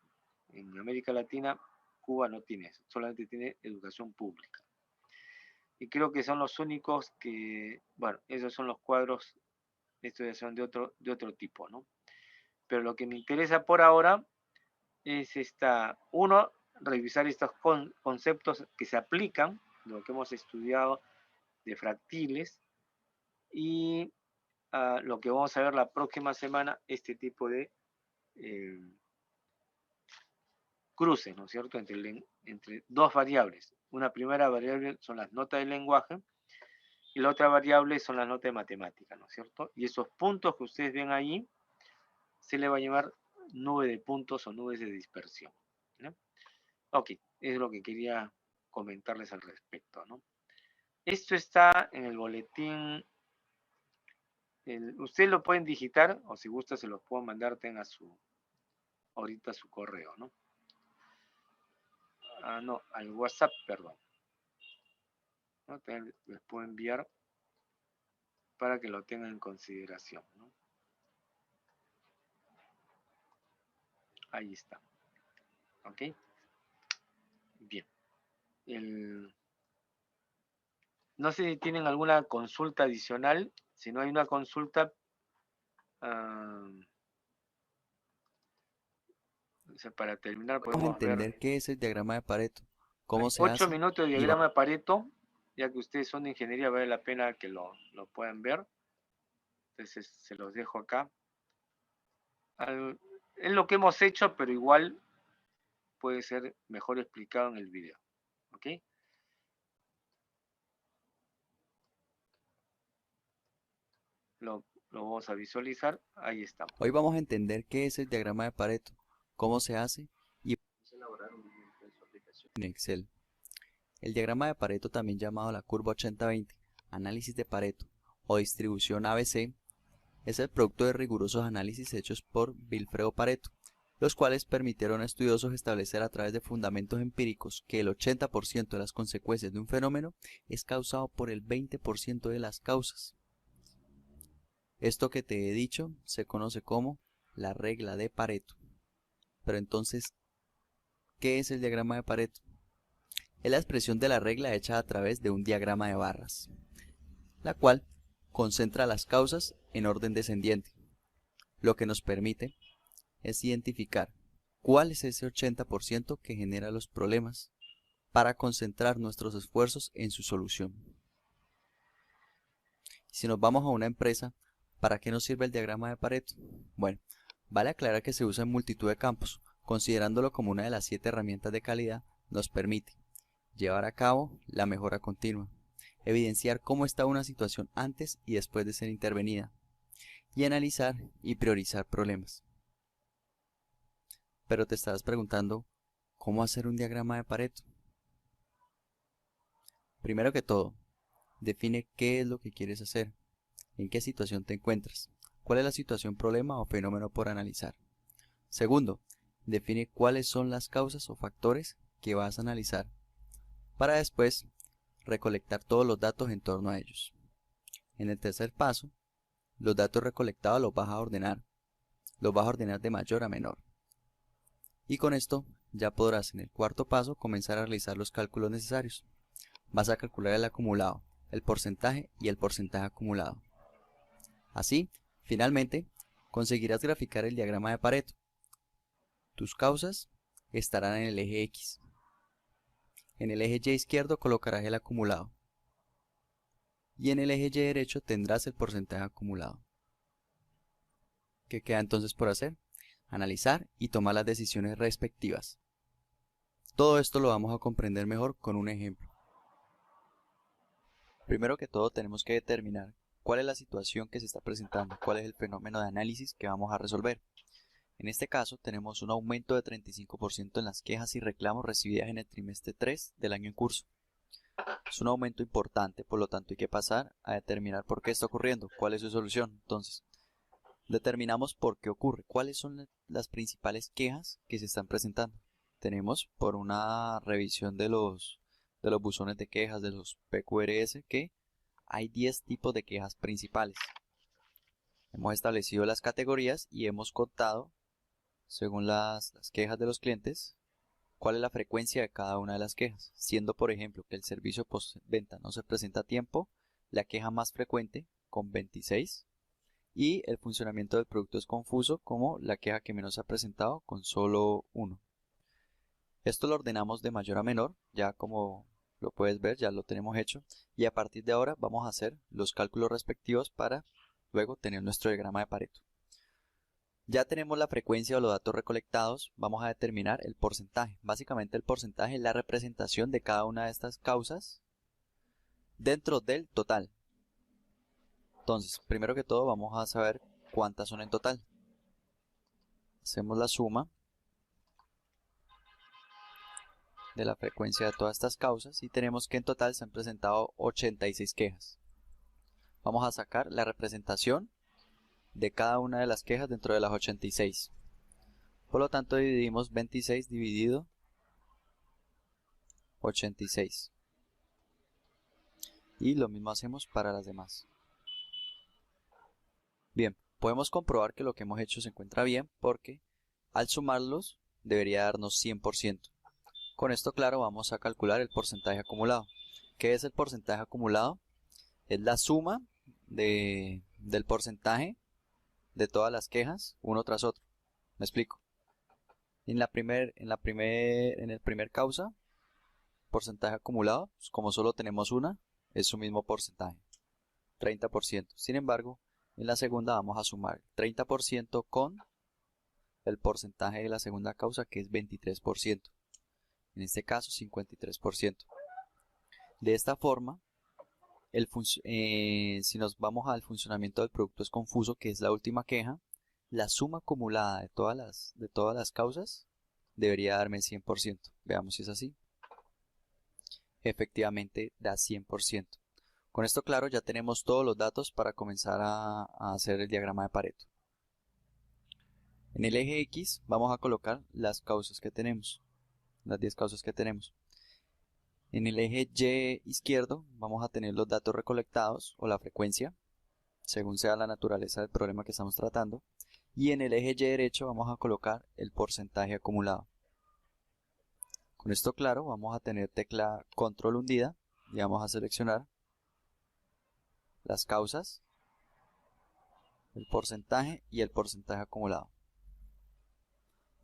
En América Latina, Cuba no tiene eso, solamente tiene educación pública. Y creo que son los únicos que, bueno, esos son los cuadros de estudiación de otro tipo, ¿no? Pero lo que me interesa por ahora es uno, revisar estos conceptos que se aplican, lo que hemos estudiado de fractiles, y lo que vamos a ver la próxima semana, este tipo de cruces, ¿no es cierto?, entre dos variables. Una primera variable son las notas del lenguaje y la otra variable son las notas de matemática, ¿no es cierto? Y esos puntos que ustedes ven ahí se le va a llamar nube de puntos o nubes de dispersión, ¿no? Ok, es lo que quería comentarles al respecto, ¿no? Esto está en el boletín. Ustedes lo pueden digitar o si gusta se los puedo mandar, tenga ahorita su correo, ¿no? No, al WhatsApp, perdón, ¿no? Les puedo enviar para que lo tengan en consideración, ¿no? Ahí está. ¿Ok? Bien. No sé si tienen alguna consulta adicional. Si no hay una consulta, o sea, para terminar Vamos a podemos ver entender qué es el diagrama de Pareto, cómo se 8 hace minutos de y diagrama de Pareto. Ya que ustedes son de ingeniería, vale la pena que lo puedan ver. Entonces se los dejo acá. Es lo que hemos hecho, pero igual puede ser mejor explicado en el video. ¿Ok? Lo vamos a visualizar. Ahí estamos. Hoy vamos a entender qué es el diagrama de Pareto, cómo se hace y elaborar un ejemplo en su aplicación en Excel. El diagrama de Pareto, también llamado la curva 80-20, análisis de Pareto o distribución ABC, es el producto de rigurosos análisis hechos por Vilfredo Pareto, los cuales permitieron a estudiosos establecer a través de fundamentos empíricos que el 80% de las consecuencias de un fenómeno es causado por el 20% de las causas. Esto que te he dicho se conoce como la regla de Pareto. Pero entonces, ¿qué es el diagrama de Pareto? Es la expresión de la regla hecha a través de un diagrama de barras, la cual concentra las causas en orden descendiente, lo que nos permite es identificar cuál es ese 80% que genera los problemas para concentrar nuestros esfuerzos en su solución. Si nos vamos a una empresa, ¿para qué nos sirve el diagrama de Pareto? Bueno, vale aclarar que se usa en multitud de campos, considerándolo como una de las 7 herramientas de calidad, nos permite llevar a cabo la mejora continua, evidenciar cómo está una situación antes y después de ser intervenida, y analizar y priorizar problemas. Pero te estarás preguntando, ¿cómo hacer un diagrama de Pareto? Primero que todo, define qué es lo que quieres hacer, en qué situación te encuentras, cuál es la situación, problema o fenómeno por analizar. Segundo, define cuáles son las causas o factores que vas a analizar, para después recolectar todos los datos en torno a ellos. En el tercer paso, los datos recolectados los vas a ordenar de mayor a menor. Y con esto ya podrás en el cuarto paso comenzar a realizar los cálculos necesarios. Vas a calcular el acumulado, el porcentaje y el porcentaje acumulado. Así, finalmente, conseguirás graficar el diagrama de Pareto. Tus causas estarán en el eje X. En el eje Y izquierdo colocarás el acumulado. Y en el eje Y derecho tendrás el porcentaje acumulado. ¿Qué queda entonces por hacer? Analizar y tomar las decisiones respectivas. Todo esto lo vamos a comprender mejor con un ejemplo. Primero que todo tenemos que determinar ¿Cuál es la situación que se está presentando? ¿Cuál es el fenómeno de análisis que vamos a resolver? En este caso tenemos un aumento de 35% en las quejas y reclamos recibidas en el trimestre 3 del año en curso. Es un aumento importante, por lo tanto hay que pasar a determinar por qué está ocurriendo, cuál es su solución. Entonces, determinamos por qué ocurre, cuáles son las principales quejas que se están presentando. Tenemos por una revisión de los buzones de quejas de los PQRS que hay 10 tipos de quejas principales. Hemos establecido las categorías y hemos contado, según las quejas de los clientes, cuál es la frecuencia de cada una de las quejas, siendo por ejemplo que el servicio postventa no se presenta a tiempo, la queja más frecuente con 26, y el funcionamiento del producto es confuso como la queja que menos se ha presentado con solo 1. Esto lo ordenamos de mayor a menor, ya como lo puedes ver ya lo tenemos hecho, y a partir de ahora vamos a hacer los cálculos respectivos para luego tener nuestro diagrama de Pareto. Ya tenemos la frecuencia o los datos recolectados, vamos a determinar el porcentaje. Básicamente el porcentaje es la representación de cada una de estas causas dentro del total. Entonces, primero que todo vamos a saber cuántas son en total. Hacemos la suma de la frecuencia de todas estas causas y tenemos que en total se han presentado 86 quejas. Vamos a sacar la representación de cada una de las quejas dentro de las 86. Por lo tanto dividimos 26 dividido 86. Y lo mismo hacemos para las demás. Bien, podemos comprobar que lo que hemos hecho se encuentra bien porque al sumarlos debería darnos 100%. Con esto claro vamos a calcular el porcentaje acumulado. ¿Qué es el porcentaje acumulado? Es la suma del porcentaje de todas las quejas uno tras otro. Me explico. En el primer causa, porcentaje acumulado, pues como solo tenemos una, es su mismo porcentaje, 30%. Sin embargo, en la segunda vamos a sumar 30% con el porcentaje de la segunda causa, que es 23%. En este caso, 53%. De esta forma, si nos vamos al funcionamiento del producto es confuso, que es la última queja, la suma acumulada de todas las causas debería darme 100%. Veamos si es así. Efectivamente da 100%. Con esto claro ya tenemos todos los datos para comenzar a hacer el diagrama de Pareto. En el eje X vamos a colocar las causas que tenemos, las 10 causas que tenemos. En el eje Y izquierdo vamos a tener los datos recolectados o la frecuencia, según sea la naturaleza del problema que estamos tratando. Y en el eje Y derecho vamos a colocar el porcentaje acumulado. Con esto claro vamos a tener tecla control hundida y vamos a seleccionar las causas, el porcentaje y el porcentaje acumulado.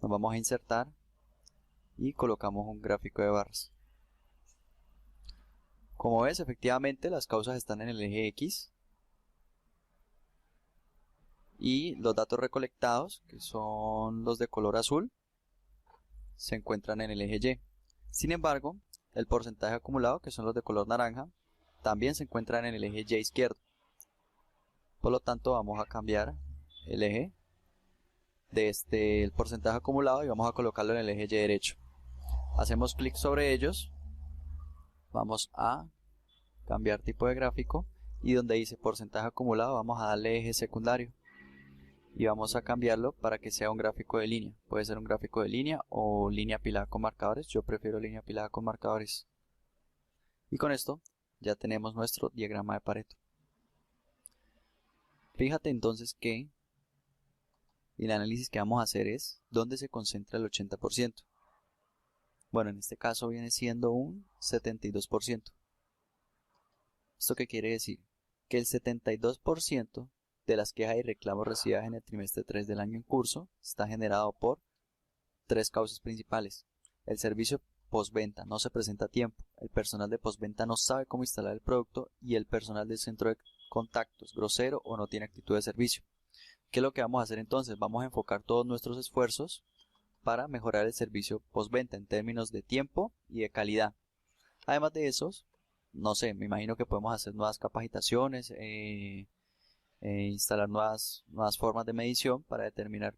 Nos vamos a insertar y colocamos un gráfico de barras. Como ves, efectivamente las causas están en el eje X y los datos recolectados, que son los de color azul, se encuentran en el eje Y. Sin embargo, el porcentaje acumulado, que son los de color naranja, también se encuentran en el eje Y izquierdo. Por lo tanto, vamos a cambiar el eje de el porcentaje acumulado y vamos a colocarlo en el eje Y derecho. Hacemos clic sobre ellos, vamos a cambiar tipo de gráfico y donde dice porcentaje acumulado vamos a darle eje secundario y vamos a cambiarlo para que sea un gráfico de línea. Puede ser un gráfico de línea o línea apilada con marcadores. Yo prefiero línea apilada con marcadores. Y con esto ya tenemos nuestro diagrama de Pareto. Fíjate entonces que el análisis que vamos a hacer es dónde se concentra el 80%. Bueno, en este caso viene siendo un 72%. ¿Esto qué quiere decir? Que el 72% de las quejas y reclamos recibidas en el trimestre 3 del año en curso está generado por 3 causas principales. El servicio postventa no se presenta a tiempo, el personal de postventa no sabe cómo instalar el producto y el personal del centro de contactos grosero o no tiene actitud de servicio. ¿Qué es lo que vamos a hacer entonces? Vamos a enfocar todos nuestros esfuerzos para mejorar el servicio postventa en términos de tiempo y de calidad. Además de esos, no sé, me imagino que podemos hacer nuevas capacitaciones, instalar nuevas formas de medición para determinar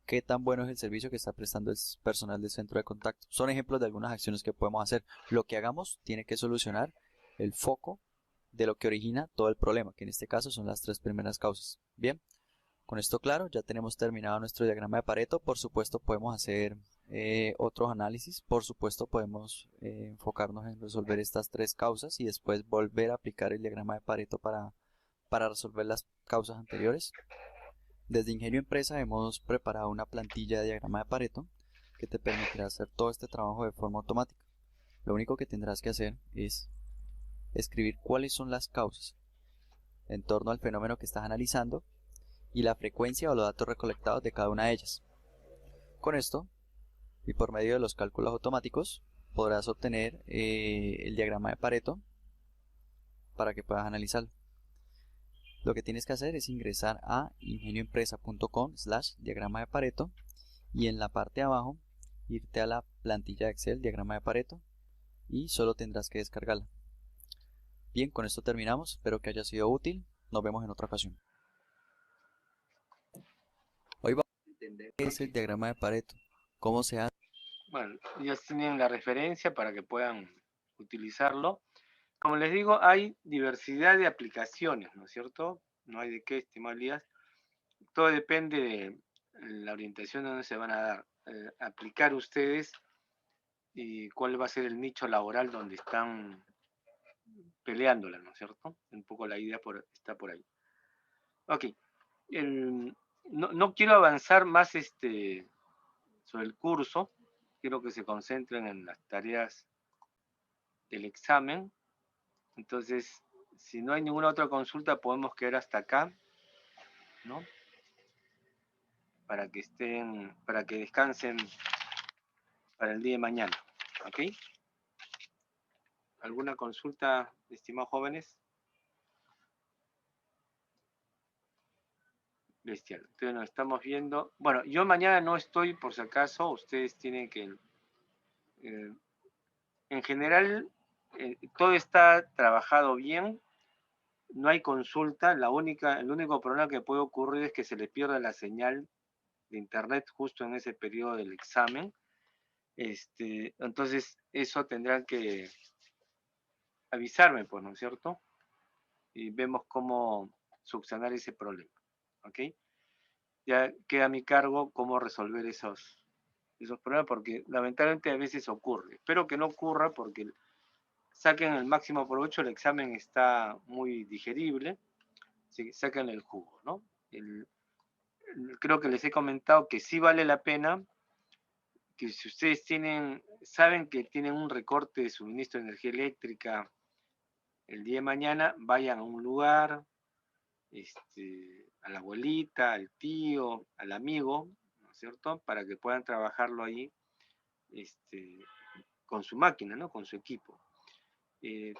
qué tan bueno es el servicio que está prestando el personal del centro de contacto. Son ejemplos de algunas acciones que podemos hacer. Lo que hagamos tiene que solucionar el foco de lo que origina todo el problema, que en este caso son las 3 primeras causas. Bien, con esto claro, ya tenemos terminado nuestro diagrama de Pareto. Por supuesto podemos hacer otros análisis, por supuesto podemos enfocarnos en resolver estas 3 causas y después volver a aplicar el diagrama de Pareto para resolver las causas anteriores. Desde Ingenio Empresa hemos preparado una plantilla de diagrama de Pareto que te permitirá hacer todo este trabajo de forma automática. Lo único que tendrás que hacer es escribir cuáles son las causas en torno al fenómeno que estás analizando y la frecuencia o los datos recolectados de cada una de ellas. Con esto, y por medio de los cálculos automáticos, podrás obtener el diagrama de Pareto para que puedas analizarlo. Lo que tienes que hacer es ingresar a ingenioempresa.com/diagrama de Pareto y en la parte de abajo irte a la plantilla de Excel diagrama de Pareto y solo tendrás que descargarla. Bien, con esto terminamos. Espero que haya sido útil. Nos vemos en otra ocasión. Hoy vamos a entender qué es el diagrama de Pareto, cómo se hace. Bueno, ya tienen la referencia para que puedan utilizarlo. Como les digo, hay diversidad de aplicaciones, ¿no es cierto? No hay de qué, estimado Elías. Todo depende de la orientación donde se van a dar. Aplicar ustedes y cuál va a ser el nicho laboral donde están peleándola, ¿no es cierto? Un poco la idea está por ahí. Ok. No quiero avanzar más sobre el curso. Quiero que se concentren en las tareas del examen. Entonces, si no hay ninguna otra consulta, podemos quedar hasta acá, ¿no? Para que descansen para el día de mañana, ¿ok? ¿Alguna consulta, estimados jóvenes? Bestial. Entonces nos estamos viendo. Bueno, yo mañana no estoy, por si acaso, ustedes tienen que... en general, todo está trabajado bien, no hay consulta, el único problema que puede ocurrir es que se le pierda la señal de internet justo en ese periodo del examen. Entonces, eso tendrán que avisarme, pues, ¿no es cierto? Y vemos cómo subsanar ese problema, ¿ok? Ya queda a mi cargo cómo resolver esos problemas, porque lamentablemente a veces ocurre. Espero que no ocurra porque saquen el máximo provecho, el examen está muy digerible, saquen el jugo, ¿no? Creo que les he comentado que sí vale la pena que si ustedes saben que tienen un recorte de suministro de energía eléctrica el día de mañana, vayan a un lugar, a la abuelita, al tío, al amigo, ¿no es cierto? Para que puedan trabajarlo ahí con su máquina, ¿no? Con su equipo. Y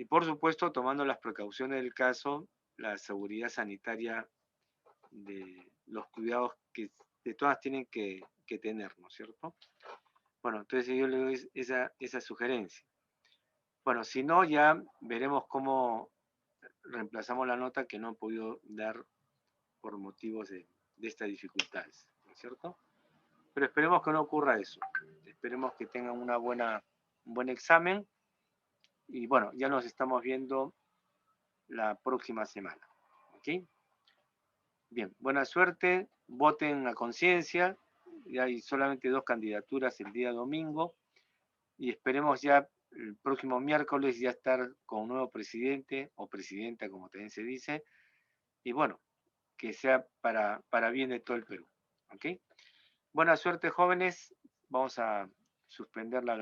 por supuesto, tomando las precauciones del caso, la seguridad sanitaria de los cuidados que de todas tienen que tener, ¿no es cierto? Bueno, entonces yo le doy esa sugerencia. Bueno, si no, ya veremos cómo reemplazamos la nota que no he podido dar por motivos de estas dificultades, ¿no es cierto? Pero esperemos que no ocurra eso. Esperemos que tengan un buen examen. Y bueno, ya nos estamos viendo la próxima semana. ¿Ok? Bien, buena suerte. Voten a conciencia. Ya hay solamente 2 candidaturas el día domingo. Y esperemos ya el próximo miércoles ya estar con un nuevo presidente o presidenta, como también se dice. Y bueno, que sea para bien de todo el Perú. ¿Ok? Buena suerte, jóvenes. Vamos a suspender la